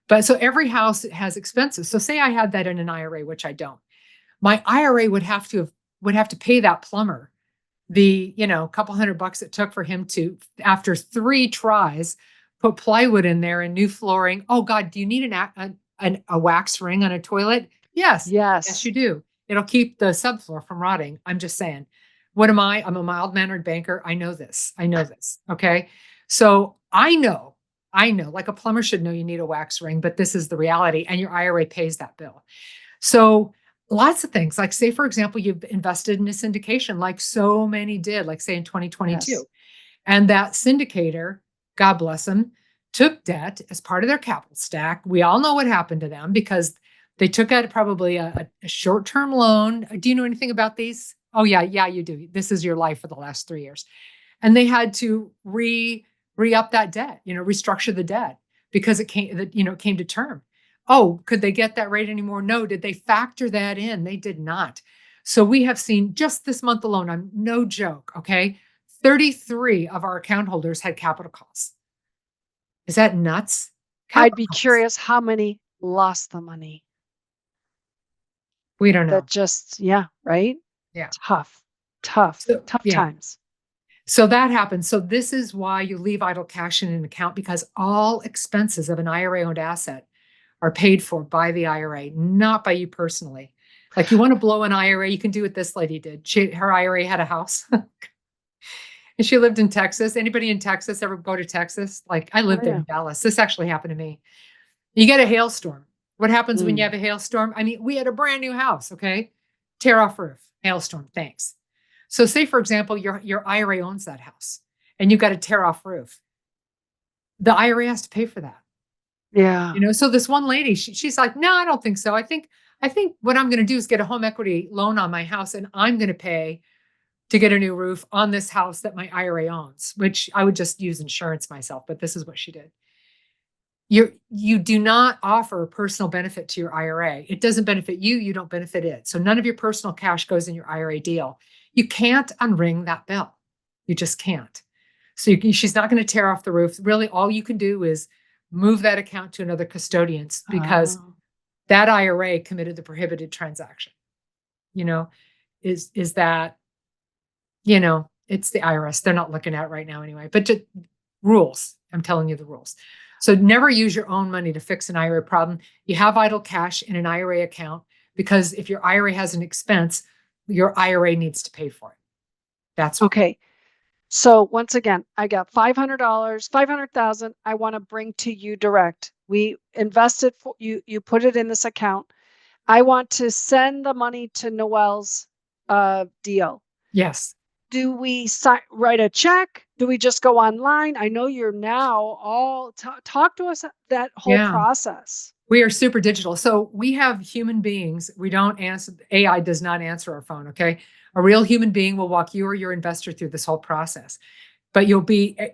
S2: But so every house has expenses. So say I had that in an IRA, which I don't. My IRA would have to pay that plumber the, couple $100 it took for him to, after 3 tries, put plywood in there and new flooring. Oh God, do you need a wax ring on a toilet? Yes. Yes, you
S1: Yes.
S2: do. It'll keep the subfloor from rotting. I'm just saying. What am I? I'm a mild-mannered banker. I know this. Okay. So I know, like a plumber should know you need a wax ring, but this is the reality. And your IRA pays that bill. So lots of things, like say, for example, you've invested in a syndication like so many did, like say in 2022.
S1: Yes.
S2: And that syndicator, God bless them, took debt as part of their capital stack. We all know what happened to them because they took out probably a short-term loan. Do you know anything about these? Oh yeah, you do. This is your life for the last 3 years. And they had to re-up that debt, restructure the debt because it came to term. Oh, could they get that rate anymore? No. Did they factor that in? They did not. So we have seen just this month alone, I'm no joke, okay? 33 of our account holders had capital calls. Is that nuts?
S1: I'd
S2: Capital
S1: be
S2: calls.
S1: curious how many lost the money.
S2: We don't know.
S1: That just, yeah, right?
S2: Yeah.
S1: Tough, tough,
S2: So,
S1: tough
S2: yeah.
S1: times.
S2: So that happens. So this is why you leave idle cash in an account, because all expenses of an IRA owned asset are paid for by the IRA, not by you personally. Like you want to blow an IRA, you can do what this lady did. Her IRA had a house and she lived in Texas. Anybody in Texas ever go to Texas? Like I
S1: Oh,
S2: lived
S1: yeah.
S2: in Dallas. This actually happened to me. You get a hailstorm. What happens when you
S1: Mm.
S2: have a hailstorm? I mean, we had a brand new house, okay? Tear off roof, hailstorm, thanks. So say, for example, your IRA owns that house and you've got a tear off roof. The IRA has to pay for that.
S1: Yeah.
S2: So this one lady, she's like, no, I don't think so. I think what I'm going to do is get a home equity loan on my house and I'm going to pay to get a new roof on this house that my IRA owns, which I would just use insurance myself, but this is what she did. You do not offer personal benefit to your IRA. It doesn't benefit you, you don't benefit it. So none of your personal cash goes in your IRA deal. You can't unring that bell. You just can't. So she's not going to tear off the roof. Really, all you can do is move that account to another custodian because
S1: Oh,
S2: that IRA committed the prohibited transaction. You know, is that, it's the IRS. They're not looking at it right now anyway, but just rules. I'm telling you the rules. So never use your own money to fix an IRA problem. You have idle cash in an IRA account because if your IRA has an expense, your IRA needs to pay for it. That's why.
S1: okay. So once again, I got $500, 500,000 I want to bring to uDirect. We invested for you, you put it in this account. I want to send the money to Noelle's deal.
S2: Yes.
S1: Do we write a check? Do we just go online? I know you're now all talk to us that whole
S2: Yeah.
S1: process.
S2: We are super digital. So we have human beings. We don't answer, AI does not answer our phone. Okay. A real human being will walk you or your investor through this whole process. But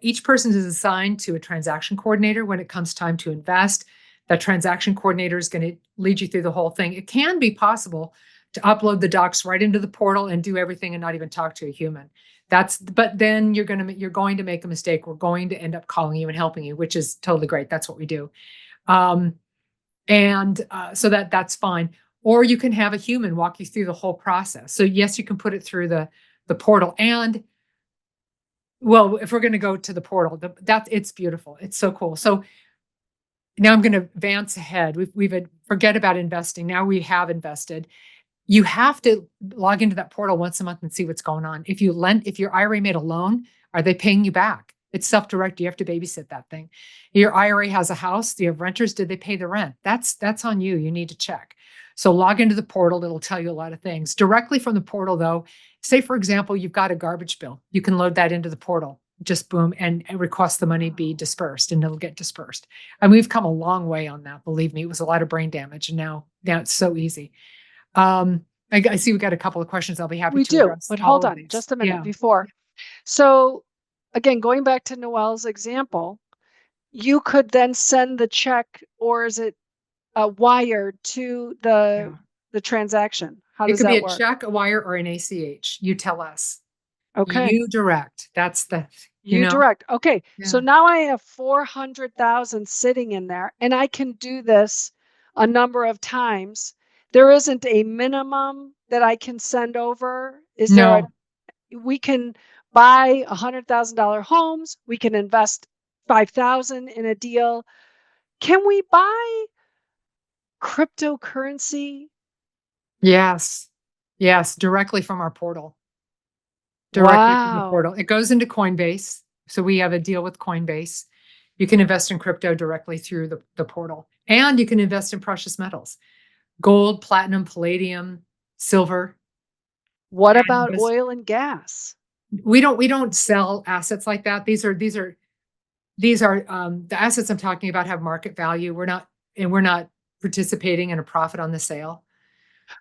S2: each person is assigned to a transaction coordinator when it comes time to invest. That transaction coordinator is going to lead you through the whole thing. It can be possible to upload the docs right into the portal and do everything and not even talk to a human. But then you're going to make a mistake. We're going to end up calling you and helping you, which is totally great. That's what we do. So that's fine. Or you can have a human walk you through the whole process. So yes, you can put it through the portal. And Well, if we're going to go to the portal, it's beautiful. It's so cool. So now I'm going to advance ahead. Forget about investing. Now we have invested. You have to log into that portal once a month and see what's going on. If your IRA made a loan, are they paying you back? It's self-direct. You have to babysit that thing. Your IRA has a house. Do you have renters? Did they pay the rent? That's on you. You need to check. So log into the portal. It'll tell you a lot of things. Directly from the portal, though, say, for example, you've got a garbage bill. You can load that into the portal. Just boom, and request the money be dispersed, and it'll get dispersed. And we've come a long way on that. Believe me, it was a lot of brain damage, and now it's so easy. I see we got a couple of questions. I'll be happy
S1: We
S2: to
S1: do,
S2: address
S1: but
S2: all
S1: hold
S2: of
S1: on
S2: these.
S1: just a minute
S2: Yeah.
S1: before. So again, going back to Noelle's example, you could then send the check, or is it wired to the transaction? How
S2: It
S1: does
S2: could be
S1: that
S2: a
S1: work?
S2: check, a wire, or an ACH. You tell us.
S1: Okay.
S2: uDirect. That's the,
S1: uDirect. Okay. So
S2: Yeah.
S1: now I have 400,000 sitting in there, and I can do this a number of times. There isn't a minimum that I can send over. Is there
S2: No.
S1: we can buy $100,000 homes. We can invest 5,000 in a deal. Can we buy cryptocurrency?
S2: Yes. Yes. Directly from our portal. Directly from the
S1: Wow.
S2: portal. It goes into Coinbase. So we have a deal with Coinbase. You can invest in crypto directly through the portal. And you can invest in precious metals. Gold, platinum, palladium, silver.
S1: What
S2: And
S1: about oil and gas?
S2: we don't sell assets like that. These are the assets I'm talking about have market value. We're not participating in a profit on the sale.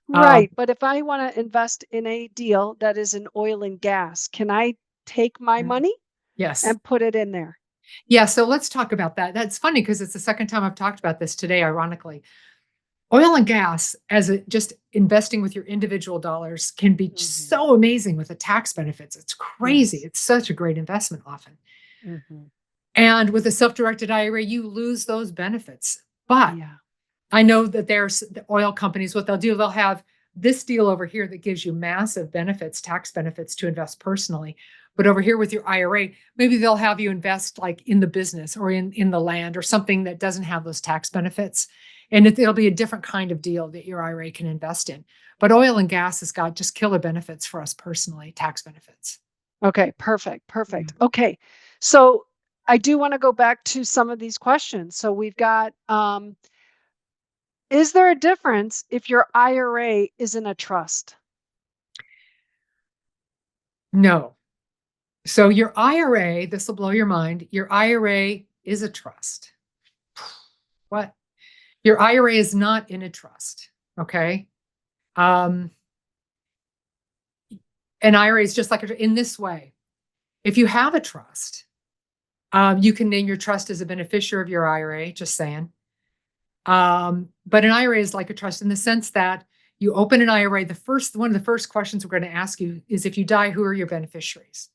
S1: Right. But if I want to invest in a deal that is in oil and gas, can I take my money
S2: Yes.
S1: and put it in there?
S2: Yeah. So let's talk about that. That's funny because it's the second time I've talked about this today, ironically. Oil and gas, just investing with your individual dollars, can be so amazing with the tax benefits. It's crazy.
S1: Yes.
S2: It's such a great investment often.
S1: Mm-hmm.
S2: And with a self-directed IRA, you lose those benefits. But
S1: Yeah.
S2: I know that there's the oil companies, what they'll do, they'll have this deal over here that gives you massive benefits, tax benefits to invest personally. But over here with your IRA, maybe they'll have you invest like in the business or in the land or something that doesn't have those tax benefits. And it'll be a different kind of deal that your IRA can invest in. But oil and gas has got just killer benefits for us personally, tax benefits.
S1: Okay, perfect. Perfect. Okay. So I do want to go back to some of these questions. So we've got, is there a difference if your IRA is in a trust?
S2: No. So your IRA, this will blow your mind. Your IRA is a trust. What? Your IRA is not in a trust. Okay. An IRA is just like in this way. If you have a trust, you can name your trust as a beneficiary of your IRA, just saying. But an IRA is like a trust in the sense that you open an IRA. One of the first questions we're going to ask you is, if you die, who are your beneficiaries?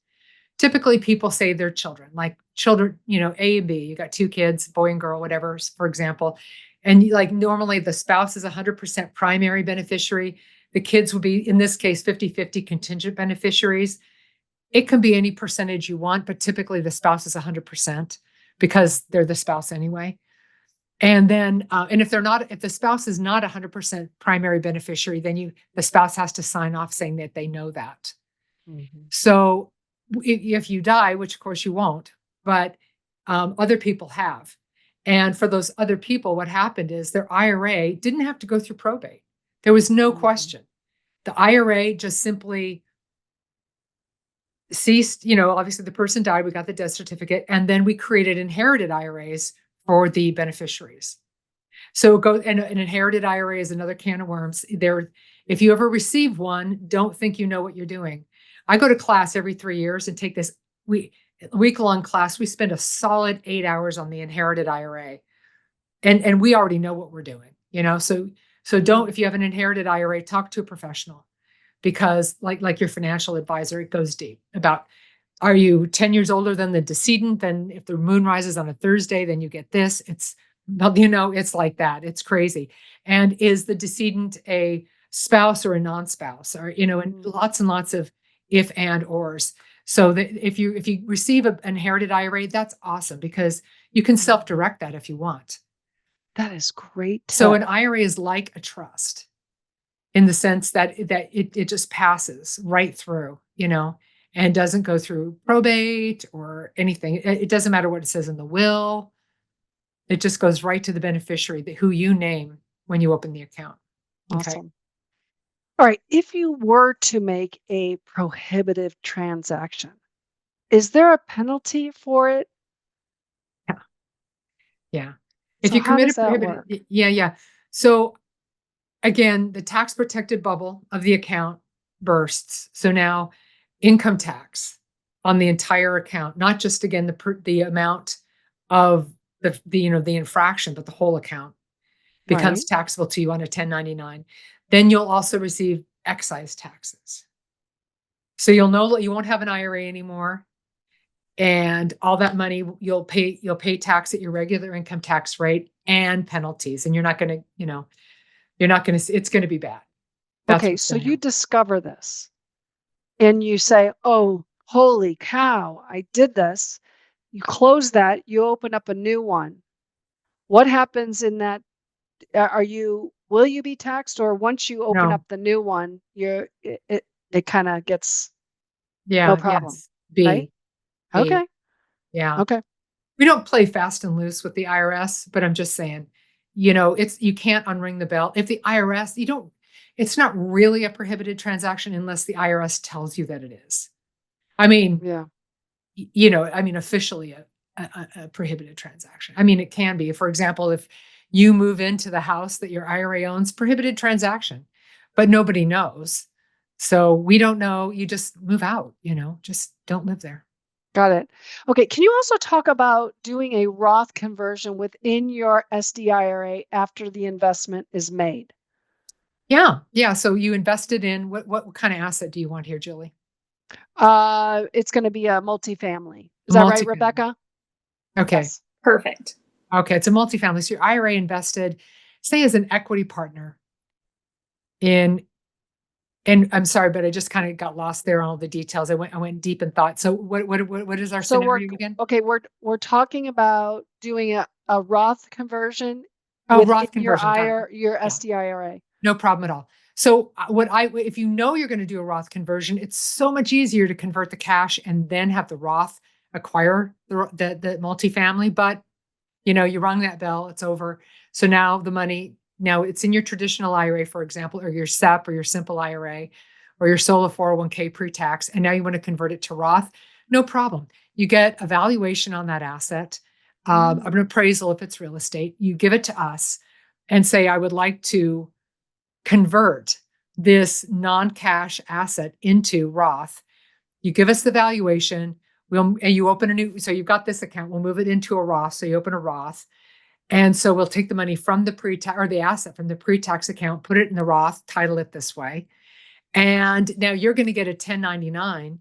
S2: Typically, people say their children, like children, A and B. You got two kids, boy and girl, whatever, for example. And normally the spouse is 100% primary beneficiary. The kids will be, in this case, 50-50 contingent beneficiaries. It can be any percentage you want, but typically the spouse is 100% because they're the spouse anyway. And then, and if the spouse is not 100% primary beneficiary, then the spouse has to sign off saying that they know that. Mm-hmm. So if you die, which of course you won't, but other people have. And for those other people, what happened is their IRA didn't have to go through probate. There was no question. The IRA just simply ceased, obviously the person died, we got the death certificate, and then we created inherited IRAs for the beneficiaries. So an inherited IRA is another can of worms. If you ever receive one, don't think you know what you're doing. I go to class every 3 years and take this week-long class. We spend a solid 8 hours on the inherited IRA. And we already know what we're doing, So don't, if you have an inherited IRA, talk to a professional, because like your financial advisor, it goes deep about, are you 10 years older than the decedent? Then if the moon rises on a Thursday, then you get this. It's like that. It's crazy. And is the decedent a spouse or a non-spouse, or, and lots of if and ors. So that if you receive an inherited IRA, that's awesome because you can self-direct that if you want.
S1: That is great
S2: So
S1: tip.
S2: an IRA is like a trust in the sense that it just passes right through, and doesn't go through probate or anything. It doesn't matter what it says in the will. It just goes right to the beneficiary who you name when you open the account. Okay.
S1: Awesome. All right. If you were to make a prohibitive transaction, is there a penalty for it?
S2: Yeah. Yeah. If
S1: So
S2: you
S1: how
S2: commit a
S1: does that
S2: prohibited,
S1: work?
S2: yeah. So again, the tax protected bubble of the account bursts. So now income tax on the entire account, not just again the amount of the infraction, but the whole account becomes
S1: Right.
S2: taxable to you on a 1099. Then you'll also receive excise taxes. So you'll know that you won't have an IRA anymore. And all that money you'll pay tax at your regular income tax rate and penalties. And you're not going to, it's going to be bad. That's
S1: Okay.
S2: what's
S1: So
S2: going to
S1: you
S2: happen.
S1: discover this and you say, oh, holy cow, I did this. You close that, you open up a new one. What happens in that? Will you be taxed, or once you open up
S2: No.
S1: the new one, it kind of gets no
S2: Yeah.
S1: problem,
S2: Yes.
S1: right?
S2: B.
S1: Okay.
S2: Yeah.
S1: Okay.
S2: We don't play fast and loose with the IRS, but I'm just saying, you can't unring the bell. If the IRS, it's not really a prohibited transaction unless the IRS tells you that it is. I mean,
S1: Yeah.
S2: officially a prohibited transaction. I mean, it can be. For example, if you move into the house that your IRA owns, prohibited transaction, but nobody knows. So we don't know. You just move out, just don't live there.
S1: Got it. Okay. Can you also talk about doing a Roth conversion within your SDIRA after the investment is made?
S2: Yeah. Yeah. So you invested in what kind of asset do you want here, Julie?
S1: It's going to be a multifamily. Is that right,
S2: Multifamily.
S1: Rebecca?
S2: Okay.
S1: Yes.
S3: Perfect.
S2: Okay. It's a multifamily. So your IRA invested, say, as an equity partner in, and I'm sorry, but I just kind of got lost there on all the details. I went deep in thought. So what is our
S1: So
S2: scenario again?
S1: we're talking about doing a Roth conversion
S2: Oh,
S1: within
S2: Roth conversion. Got it.
S1: your
S2: Yeah.
S1: SDIRA.
S2: No problem at all. So if you're going to do a Roth conversion, it's so much easier to convert the cash and then have the Roth acquire the multifamily. But you rung that bell, it's over. So now the money, now it's in your traditional IRA, for example, or your SEP or your simple IRA or your solo 401k pre-tax. And now you want to convert it to Roth. No problem. You get a valuation on that asset, an appraisal if it's real estate. You give it to us and say, I would like to convert this non-cash asset into Roth. You give us the valuation. And you open so you've got this account. We'll move it into a Roth. So you open a Roth. And so we'll take the money from the pre-tax or the asset from the pre-tax account, put it in the Roth, title it this way. And now you're going to get a 1099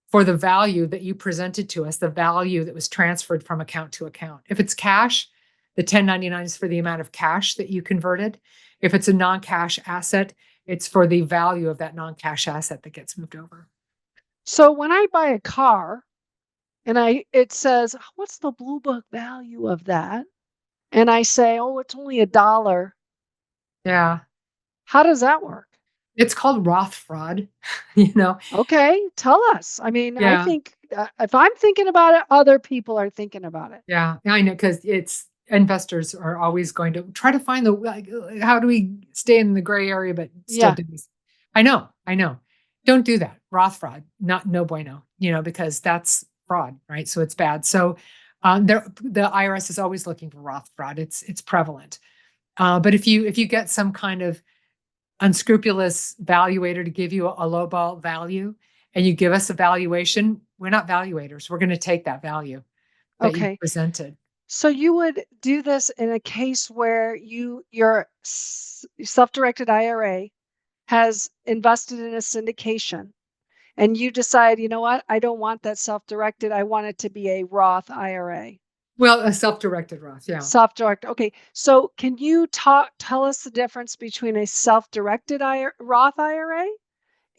S2: for the value that you presented to us, the value that was transferred from account to account. If it's cash, the 1099 is for the amount of cash that you converted. If it's a non-cash asset, it's for the value of that non-cash asset that gets moved over.
S1: So when I buy a car and it says, what's the Blue Book value of that? And I say, oh, it's only $1.
S2: Yeah.
S1: How does that work?
S2: It's called Roth fraud,
S1: Okay, tell us. I mean, I
S2: Yeah.
S1: think if I'm thinking about it, other people are thinking about it.
S2: Yeah, I know, because investors are always going to try to find how do we stay in the gray area, but still
S1: Yeah.
S2: do this. I know. Don't do that. Roth fraud, no bueno, because that's fraud, right? So it's bad. So the IRS is always looking for Roth fraud. It's prevalent. But if you get some kind of unscrupulous valuator to give you a lowball value and you give us a valuation, we're not valuators. We're going to take that value that you
S1: Okay.
S2: presented.
S1: So you would do this in a case where your self-directed IRA has invested in a syndication and you decide, you know what? I don't want that self-directed. I want it to be a Roth IRA.
S2: Well, a self-directed Roth, yeah.
S1: Self-directed. Okay. So can you tell us the difference between a self-directed Roth IRA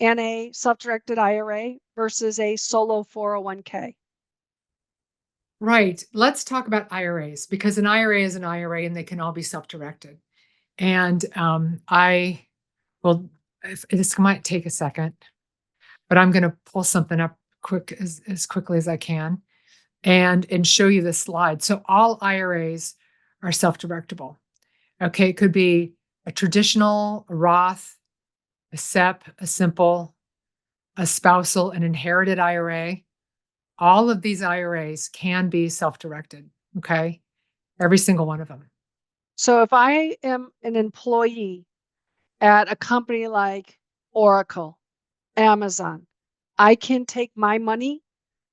S1: and a self-directed IRA versus a solo 401k?
S2: Right. Let's talk about IRAs, because an IRA is an IRA and they can all be self-directed. And well, this might take a second, but I'm going to pull something up as quickly as I can and show you this slide. So all IRAs are self-directable. Okay, it could be a traditional, a Roth, a SEP, a simple, a spousal, an inherited IRA. All of these IRAs can be self-directed. Okay, every single one of them.
S1: So if I am an employee at a company like Oracle, Amazon, I can take my money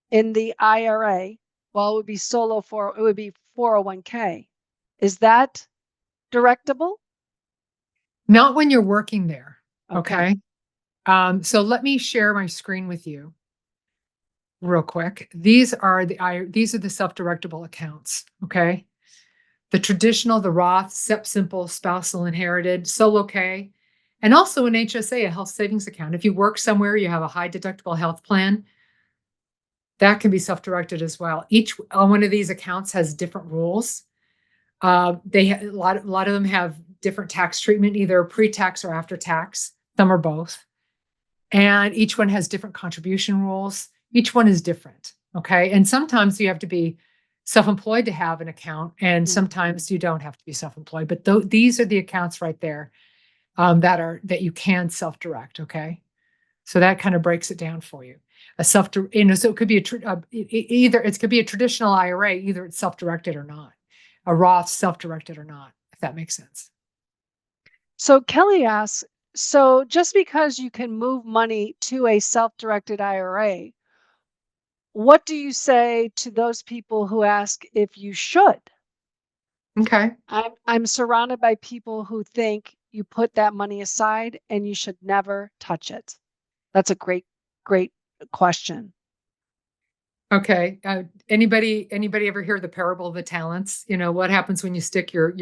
S1: in the IRA. Well, it would be 401k. Is that directable?
S2: Not when you're working there.
S1: Okay.
S2: Okay. So let me share my screen with you real quick. These are the self-directable accounts. Okay. The traditional, the Roth, SEP simple, spousal, inherited, solo K, and also an HSA, a health savings account. If you work somewhere, you have a high deductible health plan, that can be self-directed as well. Each one of these accounts has different rules. A lot of them have different tax treatment, either pre-tax or after tax. Some are both. And each one has different contribution rules. Each one is different. Okay. And sometimes you have to be self-employed to have an account, and sometimes you don't have to be self-employed. But these are the accounts right there that you can self-direct. Okay. So that kind of breaks it down for you. So it could be it could be a traditional IRA, either it's self-directed or not. A Roth self-directed or not, if that makes sense.
S1: So Kelly asks, so just because you can move money to a self-directed IRA, what do you say to those people who ask if you should?
S2: Okay.
S1: I'm surrounded by people who think you put that money aside and you should never touch it. That's a great question.
S2: Okay. Anybody ever hear the parable of the talents? You know, what happens when you stick your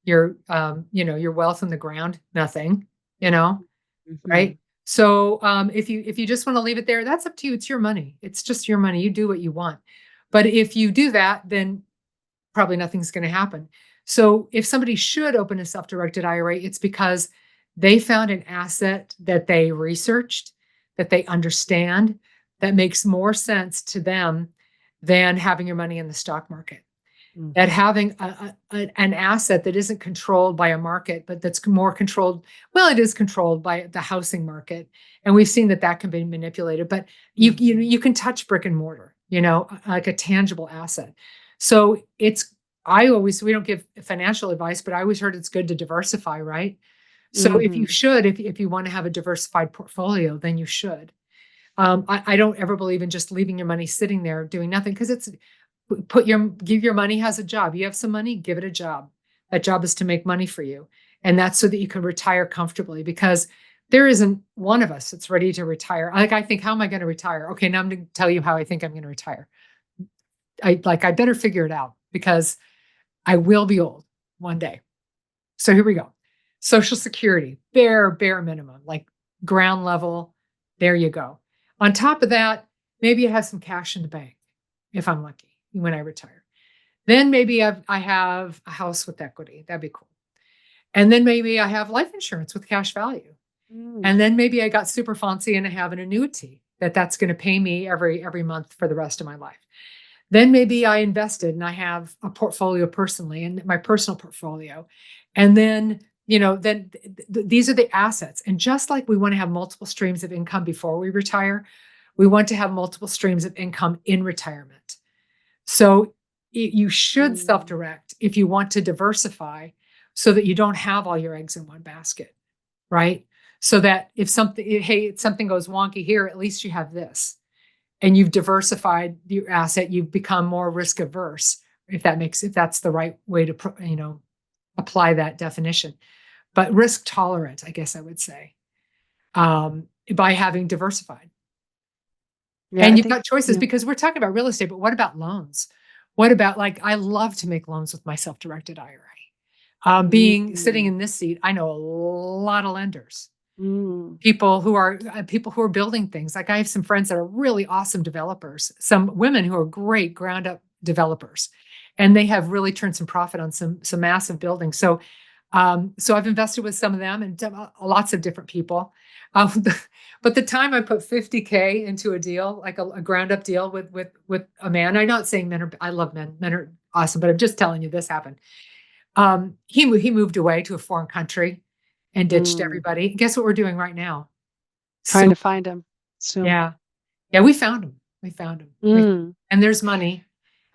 S2: your wealth in the ground? Nothing, right? So if you just want to leave it there, that's up to you. It's your money. It's just your money. You do what you want. But if you do that, then probably nothing's going to happen. So if somebody should open a self-directed IRA, it's because they found an asset that they researched, that they understand, that makes more sense to them than having your money in the stock market. That having an asset that isn't controlled by a market, but that's more controlled, well, it is controlled by the housing market. And we've seen that can be manipulated, but you can touch brick and mortar, like a tangible asset. So we don't give financial advice, but I always heard it's good to diversify, right? So if you want to have a diversified portfolio, then you should. I don't ever believe in just leaving your money sitting there doing nothing, because give your money has a job. You have some money, give it a job. That job is to make money for you. And that's so that you can retire comfortably, because there isn't one of us that's ready to retire. Like, I think, how am I going to retire? Okay, now I'm going to tell you how I think I'm going to retire. I better figure it out, because I will be old one day. So here we go. Social Security, bare minimum, like ground level. There you go. On top of that, maybe I have some cash in the bank if I'm lucky when I retire. Then maybe I have a house with equity. That'd be cool. And then maybe I have life insurance with cash value. And then maybe I got super fancy and I have an annuity that's going to pay me every month for the rest of my life. Then maybe I invested and I have a portfolio personally, and my personal portfolio. And then, these are the assets. And just like we want to have multiple streams of income before we retire, we want to have multiple streams of income in retirement. So you should self-direct if you want to diversify, so that you don't have all your eggs in one basket, right? So that if something goes wonky here, at least you have this. And you've diversified your asset, you've become more risk averse, if that's the right way to apply that definition. But risk tolerant, I guess I would say, by having diversified. Yeah, and you've got choices, because we're talking about real estate, but what about loans? What about, I love to make loans with my self-directed IRA. Sitting in this seat, I know a lot of lenders. People who are building things. Like I have some friends that are really awesome developers, some women who are great ground up developers, and they have really turned some profit on some massive buildings. So I've invested with some of them and lots of different people. But the time I put $50K into a deal, like a ground up deal with a man, I'm not saying I love men. Men are awesome, but I'm just telling you this happened. He moved away to a foreign country and ditched everybody. Guess what we're doing right now?
S1: Trying
S2: So
S1: to find him soon.
S2: yeah, we found him.
S1: Mm.
S2: And there's money,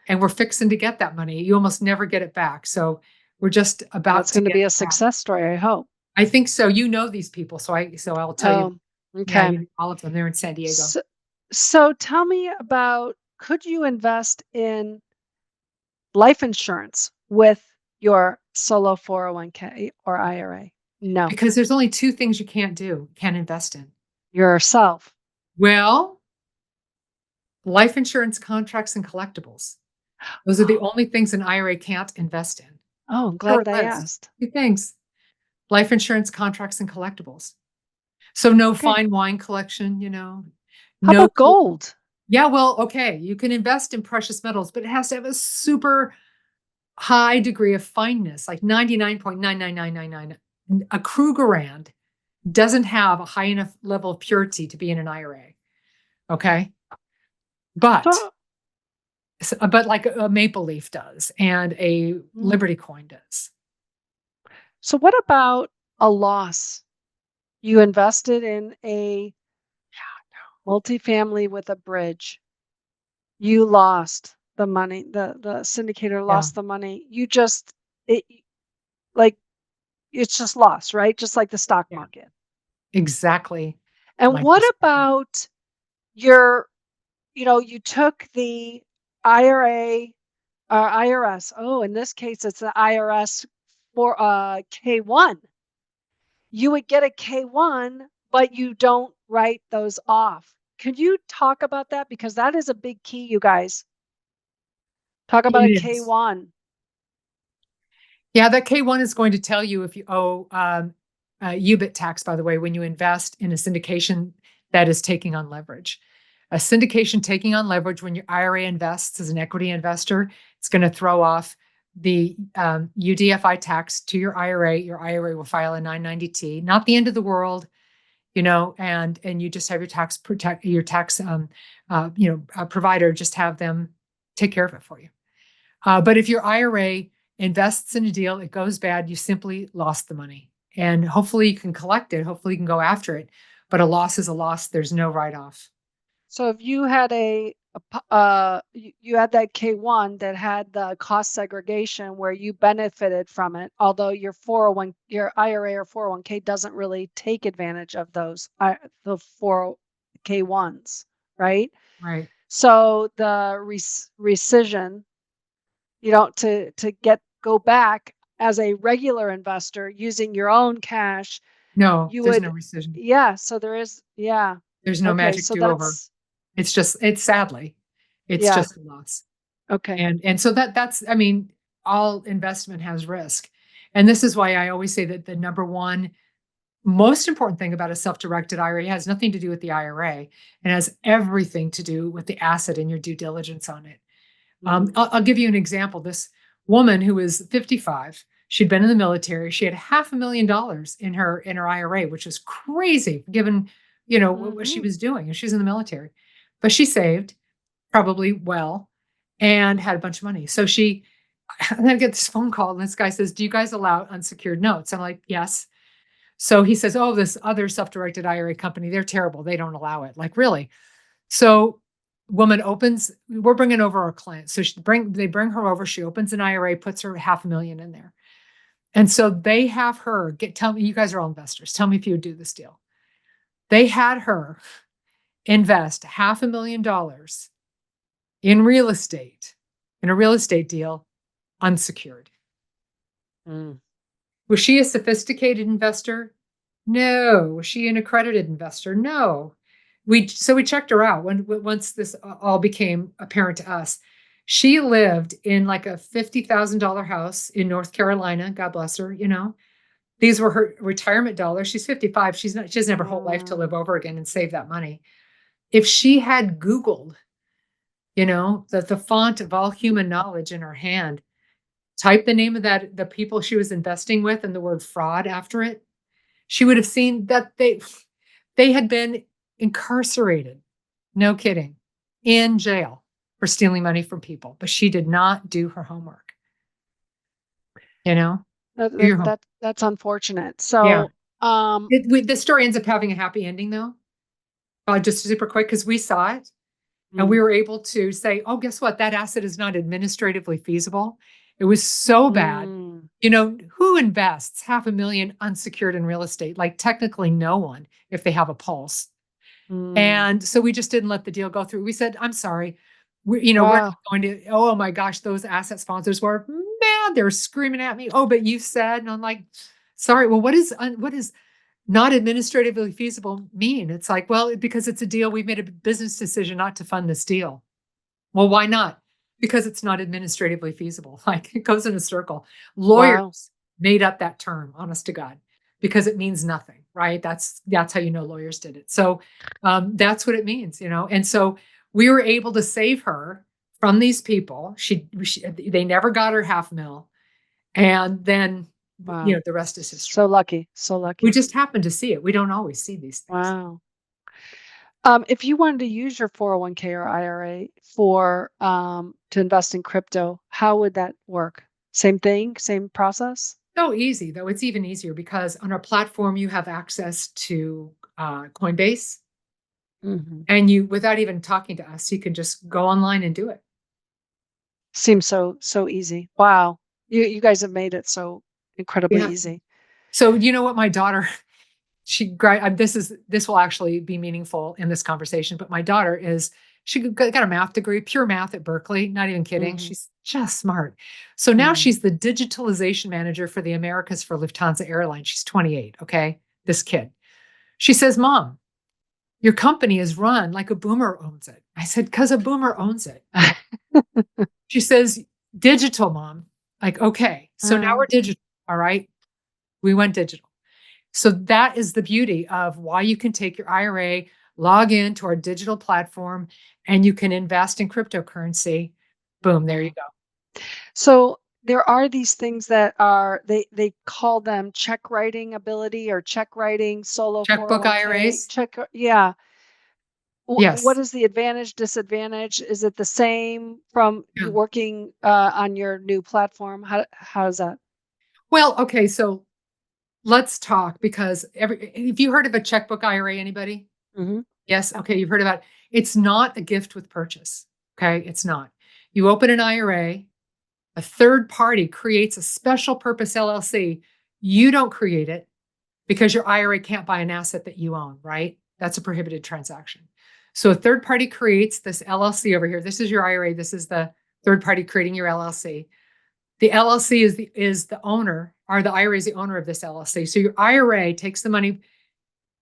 S2: and we're fixing to get that money. You almost never get it back. So we're just about
S1: That's
S2: to
S1: going to
S2: get
S1: be a
S2: it back.
S1: success story, I hope.
S2: I think so. You know these people, so I'll tell you.
S1: Oh,
S2: Yeah,
S1: okay.
S2: you know all of them. They're in San Diego.
S1: So tell me about, could you invest in life insurance with your solo 401k or IRA? No,
S2: Because there's only two things you can't invest in.
S1: yourself.
S2: Well, life insurance contracts and collectibles. Those are the only things an IRA can't invest in.
S1: Oh, I'm glad
S2: Short
S1: I
S2: list.
S1: asked.
S2: Two things: life insurance contracts and collectibles. So no
S1: Okay.
S2: fine wine collection,
S1: How
S2: no
S1: about gold?
S2: Yeah, well, okay, you can invest in precious metals, but it has to have a super high degree of fineness, like 99.99999. A Krugerrand doesn't have a high enough level of purity to be in an IRA. Okay? But like a Maple Leaf does and a Liberty coin does.
S1: So what about a loss? You invested in a multifamily with a bridge. You lost the money. The syndicator lost the money. It like it's just lost, right? Just like the stock
S2: Yeah.
S1: market.
S2: Exactly.
S1: And
S2: Like
S1: what
S2: this.
S1: about your, you took the IRA or IRS. Oh, in this case, it's the IRS for K1. You would get a K1, but you don't write those off. Could you talk about that? Because that is a big key, you guys. Talk about a
S2: It is.
S1: K1.
S2: Yeah, that K1 is going to tell you if you owe UBIT tax, by the way, when you invest in a syndication that is taking on leverage. A syndication taking on leverage when your IRA invests as an equity investor, it's going to throw off the UDFI tax to your IRA. Your IRA will file a 990T, not the end of the world, and you just have your tax provider just have them take care of it for you. But if your IRA invests in a deal, it goes bad, you simply lost the money. And hopefully you can collect it. Hopefully you can go after it. But a loss is a loss. There's no write-off.
S1: So if you had you had that K1 that had the cost segregation where you benefited from it, although your IRA or 401k doesn't really take advantage of the 4K1s, right?
S2: Right.
S1: So the rescission, to go back as a regular investor using your own cash,
S2: No,
S1: you
S2: there's
S1: would,
S2: no rescission.
S1: yeah. So there is, yeah.
S2: There's no
S1: Okay.
S2: magic
S1: So
S2: do-over. It's sadly, it's
S1: yeah.
S2: just a loss.
S1: Okay.
S2: And so that's, all investment has risk. And this is why I always say that the number one most important thing about a self-directed IRA has nothing to do with the IRA. It has everything to do with the asset and your due diligence on it. I'll give you an example. This woman who was 55, she'd been in the military. She had $500,000 in her IRA, which is crazy given what she was doing, and she's in the military. But she saved probably well and had a bunch of money. So and then I get this phone call, and this guy says, "Do you guys allow unsecured notes?" I'm like, "Yes." So he says, "Oh, this other self-directed IRA company, they're terrible. They don't allow it." Like, really? So we're bringing over our client. So they bring her over. She opens an IRA, puts her $500,000 in there. And so they have her tell me, you guys are all investors. Tell me if you would do this deal. They had her invest $500,000 in real estate, in a real estate deal, unsecured. Was she a sophisticated investor? No. Was she an accredited investor? No. We checked her out once this all became apparent to us. She lived in like a $50,000 house in North Carolina. God bless her, These were her retirement dollars. She's 55. She doesn't have her whole life to live
S1: Mm.
S2: over again and save that money. If she had Googled, the font of all human knowledge in her hand, type the name of the people she was investing with and the word fraud after it, she would have seen that they had been incarcerated. No kidding. In jail for stealing money from people, but she did not do her homework. Do your homework.
S1: That's unfortunate.
S2: Yeah.
S1: So,
S2: The story ends up having a happy ending though. Just super quick, because we saw it. And we were able to say, oh, guess what? That asset is not administratively feasible. It was so bad.
S1: Mm.
S2: Who invests $500,000 unsecured in real estate? Like technically no one, if they have a pulse.
S1: Mm.
S2: And so we just didn't let the deal go through. We said, I'm sorry. We're
S1: Wow.
S2: not going to, oh my gosh, those asset sponsors were mad. They were screaming at me. Oh, but you said, and I'm like, sorry. Well, what is not administratively feasible mean? It's like, well, because it's a deal. We made a business decision not to fund this deal. Well, why not? Because it's not administratively feasible. Like it goes in a circle. Lawyers
S1: Wow.
S2: made up that term, honest to God, because it means nothing, right? That's how lawyers did it. So that's what it means, And so we were able to save her from these people. They never got her $500,000, and then
S1: Wow.
S2: the rest is history.
S1: So lucky. So
S2: We
S1: lucky.
S2: just happen to see it. We don't always see these things.
S1: Wow. If you wanted to use your 401k or IRA for to invest in crypto, how would that work? Same thing, same process?
S2: So easy, though. It's even easier because on our platform, you have access to Coinbase,
S1: Mhm.
S2: and without even talking to us, you can just go online and do it.
S1: Seems so easy. Wow. You guys have made it so incredibly
S2: Yeah.
S1: easy.
S2: So you know what, my daughter, this will actually be meaningful in this conversation. But my daughter she got a math degree, pure math at Berkeley. Not even kidding.
S1: Mhm.
S2: She's just smart. So now
S1: Mhm.
S2: she's the digitalization manager for the Americas for Lufthansa Airlines. She's 28. Okay, this kid. She says, "Mom, your company is run like a boomer owns it." I said, "Because a boomer owns it." She says, "Digital, Mom." Like, okay, so now we're digital. All right, we went digital. So that is the beauty of why you can take your IRA, log into our digital platform, and you can invest in cryptocurrency. Boom, there you go.
S1: So there are these things that are they call them check writing ability or check writing solo
S2: Checkbook
S1: 401k.
S2: IRAs?
S1: Yeah. What
S2: Yes.
S1: is the advantage, disadvantage? Is it the same from
S2: Yeah.
S1: you working on your new platform? How's that?
S2: Well, okay, so let's talk because have you heard of a checkbook IRA, anybody?
S1: Hmm.
S2: Yes. Okay. You've heard about it. It's not a gift with purchase. Okay. It's not. You open an IRA, a third party creates a special purpose LLC. You don't create it because your IRA can't buy an asset that you own, right? That's a prohibited transaction. So a third party creates this LLC over here. This is your IRA. This is the third party creating your LLC. The LLC is the owner, or the IRA is the owner of this LLC. So your IRA takes the money,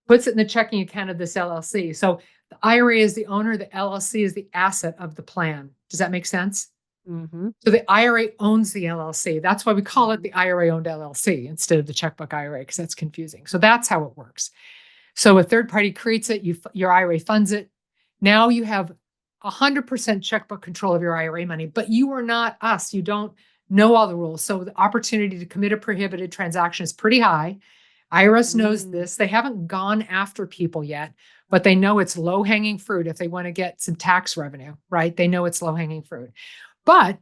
S2: puts it in the checking account of this LLC. So the IRA is the owner, the LLC is the asset of the plan. Does that make sense?
S1: Hmm.
S2: So the IRA owns the LLC. That's why we call it the IRA owned LLC instead of the checkbook IRA, because that's confusing. So that's how it works. So a third party creates it, your IRA funds it. Now you have 100% checkbook control of your IRA money, but you are not us. You don't know all the rules. So the opportunity to commit a prohibited transaction is pretty high. IRS knows this. They haven't gone after people yet, but they know it's low hanging fruit if they want to get some tax revenue, right? They know it's low hanging fruit. But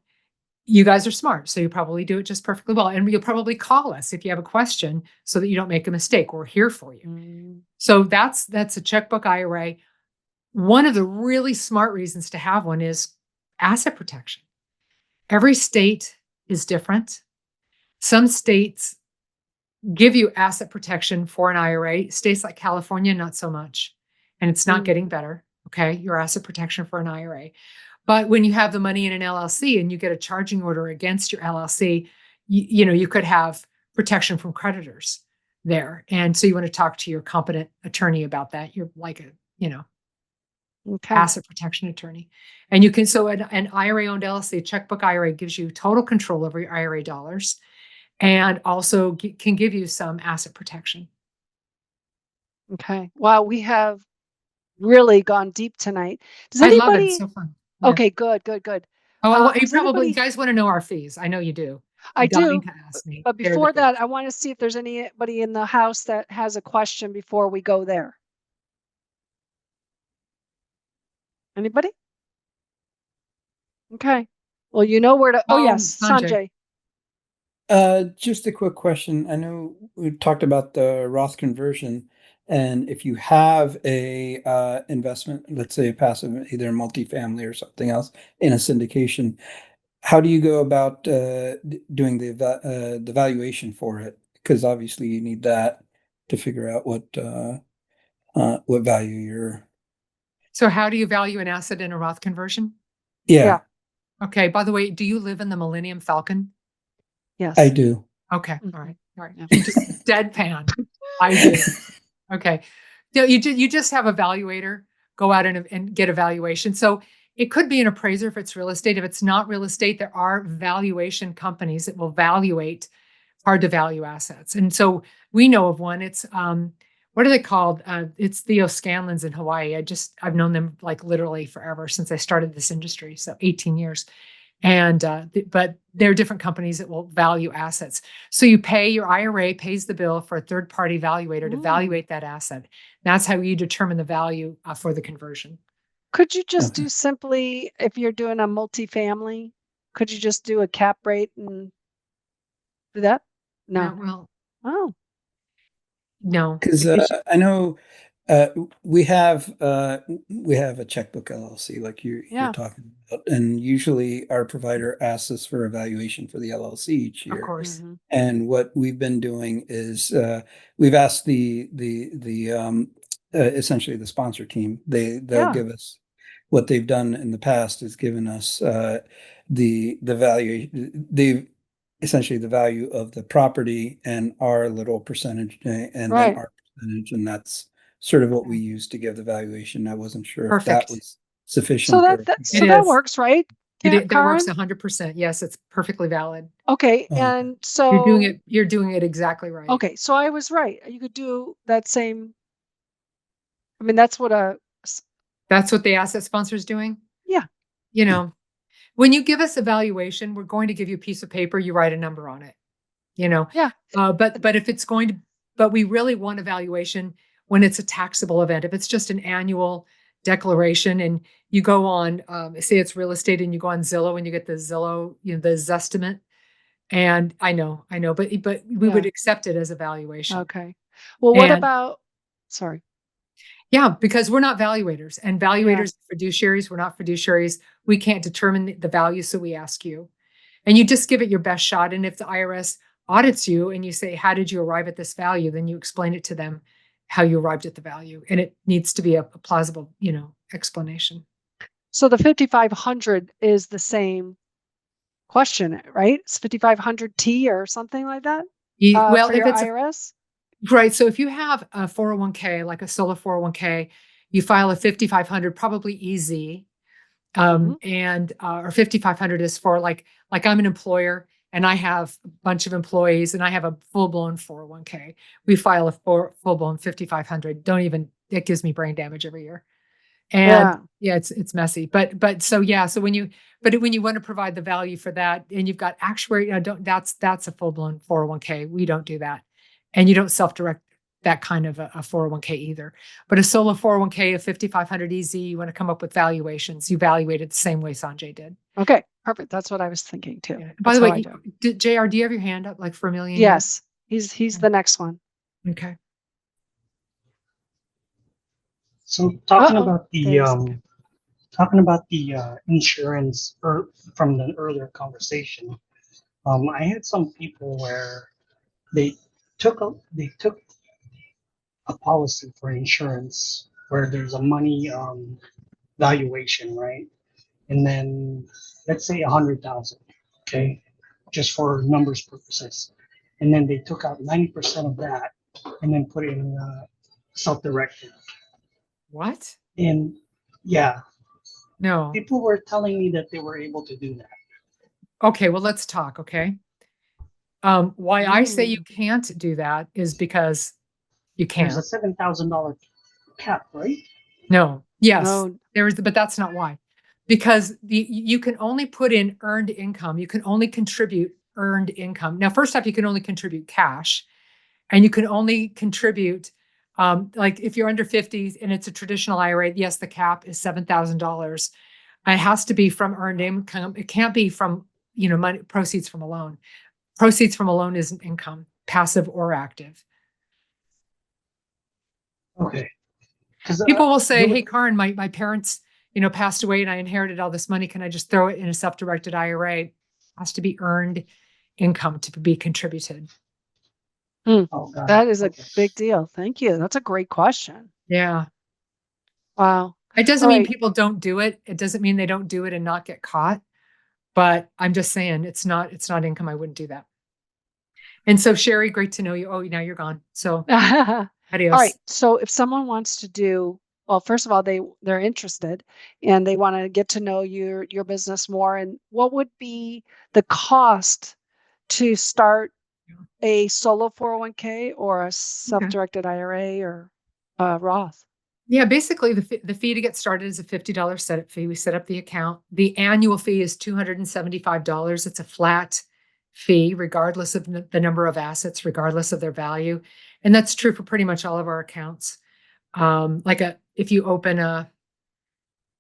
S2: you guys are smart, so you probably do it just perfectly well. And you'll probably call us if you have a question so that you don't make a mistake. We're here for you.
S1: Mm.
S2: So that's a checkbook IRA. One of the really smart reasons to have one is asset protection. Every state is different. Some states give you asset protection for an IRA. States like California, not so much. And it's not
S1: Mm.
S2: getting better. Okay. Your asset protection for an IRA. But when you have the money in an LLC and you get a charging order against your LLC, you could have protection from creditors there. And so you want to talk to your competent attorney about that. You're like
S1: Okay.
S2: asset protection attorney. And so an IRA owned LLC, checkbook IRA gives you total control over your IRA dollars. and also can give you some asset protection.
S1: Okay. Wow, we have really gone deep tonight. Does
S2: I love it. It's
S1: anybody?
S2: so fun. Yeah.
S1: Okay, good, good, good.
S2: Oh, you
S1: Does
S2: probably, you
S1: anybody?
S2: guys want to know our fees. I know you do.
S1: I
S2: You're dying
S1: do,
S2: to ask me.
S1: but
S2: They're the
S1: before that,
S2: fees.
S1: I want to see if there's anybody in the house that has a question before we go there. Anybody? Okay. Well, you know where to. Oh, yes,
S2: Sanjay.
S1: Sanjay.
S5: Just a quick question. I know we talked about the Roth conversion, and if you have a investment, let's say a passive, either multifamily or something else in a syndication, how do you go about doing the valuation for it? Because obviously you need that to figure out what value you're.
S2: So how do you value an asset in a Roth conversion?
S5: Yeah,
S1: Yeah.
S2: Okay. By the way, do you live in the Millennium Falcon?
S1: Yes.
S5: I do.
S2: Okay.
S1: Mhm.
S2: All right. All right.
S1: Yeah.
S2: You just deadpan. I do. Okay. You just have a valuator go out and get a valuation. So it could be an appraiser if it's real estate. If it's not real estate, there are valuation companies that will valuate hard to value assets. And so we know of one. It's what are they called? It's Theo Scanlon's in Hawaii. I've known them like literally forever since I started this industry, so 18 years. And but there are different companies that will value assets. So you pay, your IRA pays the bill for a third party valuator to evaluate that asset. That's how you determine the value for the conversion.
S1: Could you just
S5: Okay.
S1: do simply, if you're doing a multifamily, could you just do a cap rate and do that? No.
S2: Well,
S1: Oh,
S2: no.
S5: Because I know uh, we have a checkbook LLC like you're
S1: yeah.
S5: talking about, and usually our provider asks us for a valuation for the LLC each
S2: Of
S5: year.
S2: course.
S1: Mhm.
S5: And what we've been doing is we've asked the essentially the sponsor team. They'll
S1: Yeah.
S5: give us what they've done in the past is given us the value. They've essentially the value of the property and our little percentage, and then
S1: Right.
S5: our percentage, and that's sort of what we
S2: Okay.
S5: use to give the valuation. I wasn't sure if that
S2: Perfect.
S5: was
S1: So
S5: sufficient or.
S2: It
S1: that
S2: is.
S1: works, right?
S2: That works
S1: Kaaren?
S2: 100%. Yes, it's perfectly valid.
S1: Okay.
S5: Oh, okay.
S1: And so,
S2: You're doing it exactly right.
S1: okay. So I was right. You could do that same. I mean, that's what
S2: That's what the asset sponsor is doing.
S1: yeah.
S2: You know, when you give us a valuation, we're going to give you a piece of paper, you write a number on it, you know.
S1: Yeah.
S2: But if it's going to, but we really want a valuation when it's a taxable event. If it's just an annual declaration and you go on, say it's real estate and you go on Zillow and you get the Zillow, the Zestimate. And I know, but we would
S1: Yeah.
S2: accept it as a valuation.
S1: Okay. Well, what
S2: And
S1: about, sorry.
S2: yeah, because we're not valuators, and
S1: Yeah.
S2: valuators are fiduciaries. We're not fiduciaries. We can't determine the value, so we ask you. And you just give it your best shot. And if the IRS audits you and you say, how did you arrive at this value? Then you explain it to them how you arrived at the value. And it needs to be a plausible, explanation.
S1: So the 5,500 is the same question, right? It's 5,500T or something like that
S2: Well,
S1: for
S2: if
S1: your
S2: it's
S1: IRS?
S2: right. So if you have a 401k, like a solo 401k, you file a 5,500, probably easy.
S1: Mhm.
S2: And or 5,500 is for like I'm an employer and I have a bunch of employees and I have a full-blown 401k. We file a full-blown 5,500. It gives me brain damage every year. And
S1: Yeah.
S2: yeah, it's messy. But so yeah, so when you want to provide the value for that and you've got actuary, that's a full-blown 401k. We don't do that. And you don't self-direct that kind of a 401k either. But a solo 401k of 5,500 easy, you want to come up with valuations. You evaluate it the same way Sanjay did.
S1: Okay. Perfect. That's what I was thinking too.
S2: Yeah. By
S1: That's
S2: the
S1: how I
S2: way,
S1: do.
S2: JR, do you have your hand up like for $1 million?
S1: Yes. He's the next one.
S2: Okay.
S6: So talking
S1: Uh-oh.
S6: about the insurance from the earlier conversation, I had some people where they took a policy for insurance where there's a money valuation, right? And then let's say 100,000, okay, just for numbers purposes. And then they took out 90% of that and then put it in self-directed.
S2: What?
S6: And yeah,
S2: No.
S6: people were telling me that they were able to do that.
S2: Okay, well, let's talk, okay? Why I say you
S1: Mm.
S2: can't do that is because you
S6: There's a
S2: can't.
S6: $7,000 cap, right?
S2: No. Yes,
S1: No.
S2: there is, but that's not why. Because you can only put in earned income. You can only contribute earned income. Now, first off, you can only contribute cash, and you can only contribute, like if you're under 50 and it's a traditional IRA, yes, the cap is $7,000. It has to be from earned income. It can't be from, money proceeds from a loan. Proceeds from a loan isn't income, passive or active.
S6: Okay. Because
S2: People will say, "Hey, Kaaren, my parents, passed away and I inherited all this money. Can I just throw it in a self-directed IRA?" It has to be earned income to be contributed.
S6: oh, got it.
S1: That is a
S6: Okay.
S1: big deal. Thank you. That's a great question.
S2: Yeah.
S1: Wow.
S2: It doesn't
S1: All
S2: mean
S1: right.
S2: people don't do it. It doesn't mean they don't do it and not get caught. But I'm just saying it's not income. I wouldn't do that. And so, Sherry, great to know you. Oh, now you're gone. So
S1: All right.
S2: adios.
S1: So if someone wants to do, well, first of all, they're interested and they want to get to know your business more. And what would be the cost to start a solo 401k or a
S2: Okay.
S1: self-directed IRA or Roth?
S2: Yeah, basically the fee to get started is a $50 setup fee. We set up the account. The annual fee is $275. It's a flat fee, regardless of the number of assets, regardless of their value. And that's true for pretty much all of our accounts. If you open an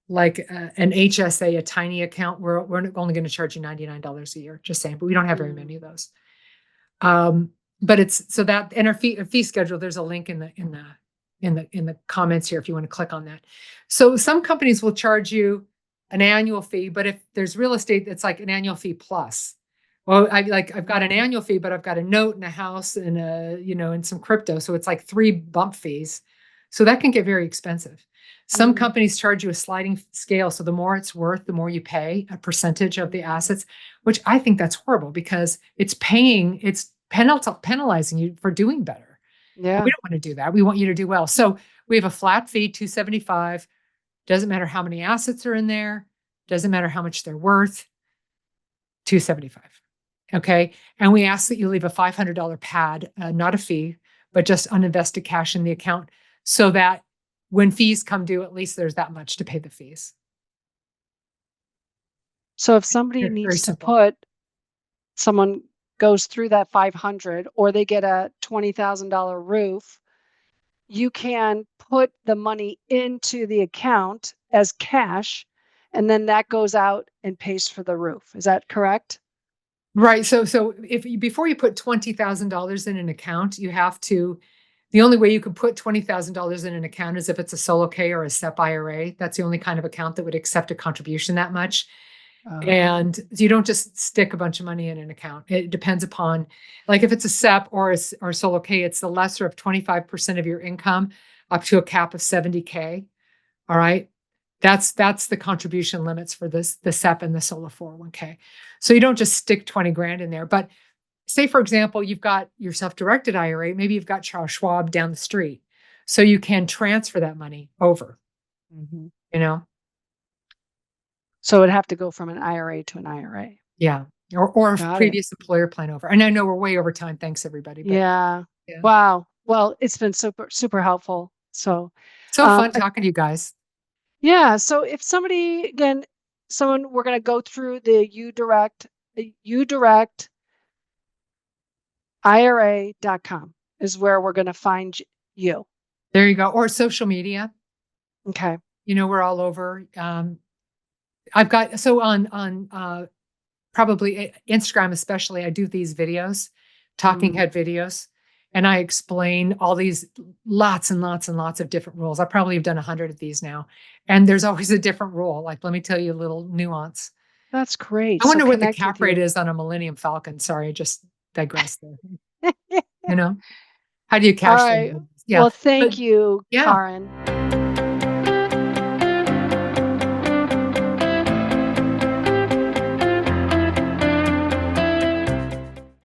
S2: HSA, a tiny account, we're only going to charge you $99 a year, just saying, but we don't have very many of those. But it's so that, and our fee schedule, there's a link in the comments here if you want to click on that. So some companies will charge you an annual fee, but if there's real estate, it's like an annual fee plus. Well, I've got an annual fee, but I've got a note and a house and and some crypto. So it's like 3 bump fees. So that can get very expensive. Some companies charge you a sliding scale. So the more it's worth, the more you pay a percentage of the assets, which I think that's horrible because it's penalizing you for doing better.
S1: Yeah.
S2: We don't want to do that. We want you to do well. So we have a flat fee, $275. Doesn't matter how many assets are in there. Doesn't matter how much they're worth. $275. Okay. And we ask that you leave a $500 pad, not a fee, but just uninvested cash in the account so that when fees come due, at least there's that much to pay the fees.
S1: So if somebody
S2: Very
S1: needs to
S2: simple.
S1: someone goes through that 500 or they get a $20,000 roof, you can put the money into the account as cash, and then that goes out and pays for the roof. Is that correct?
S2: Right. So before you put $20,000 in an account, you have to. The only way you could put $20,000 in an account is if it's a solo K or a SEP IRA. That's the only kind of account that would accept a contribution that much. And you don't just stick a bunch of money in an account. It depends upon, like if it's a SEP or solo K, it's the lesser of 25% of your income up to a cap of 70K. All right. That's the contribution limits for the SEP and the solo 401k. So you don't just stick 20 grand in there. But say, for example, you've got your self-directed IRA, maybe you've got Charles Schwab down the street. So you can transfer that money over,
S1: So it'd have to go from an IRA to an IRA.
S2: Yeah. Or
S1: Got it.
S2: previous employer plan over. And I know we're way over time. Thanks, everybody. But
S1: Yeah.
S2: yeah.
S1: Wow. Well, it's been super, super helpful. So
S2: fun talking to you guys.
S1: yeah. So if somebody, again, we're going to go through the uDirect IRA.com is where we're going to find you.
S2: There you go. Or social media.
S1: Okay.
S2: We're all over. I've got, so on probably Instagram, especially, I do these videos, talking head videos, and I explain all these lots and lots and lots of different rules. I probably have done 100 of these now. And there's always a different rule. Like, let me tell you a little nuance.
S1: That's great.
S2: I wonder what the
S1: connect
S2: cap
S1: with
S2: rate
S1: you.
S2: is on a Millennium Falcon. Sorry, I just digressed there. How do you cash
S1: All right.
S2: them? Yeah.
S1: Well, thank you,
S2: Yeah.
S1: Kaaren.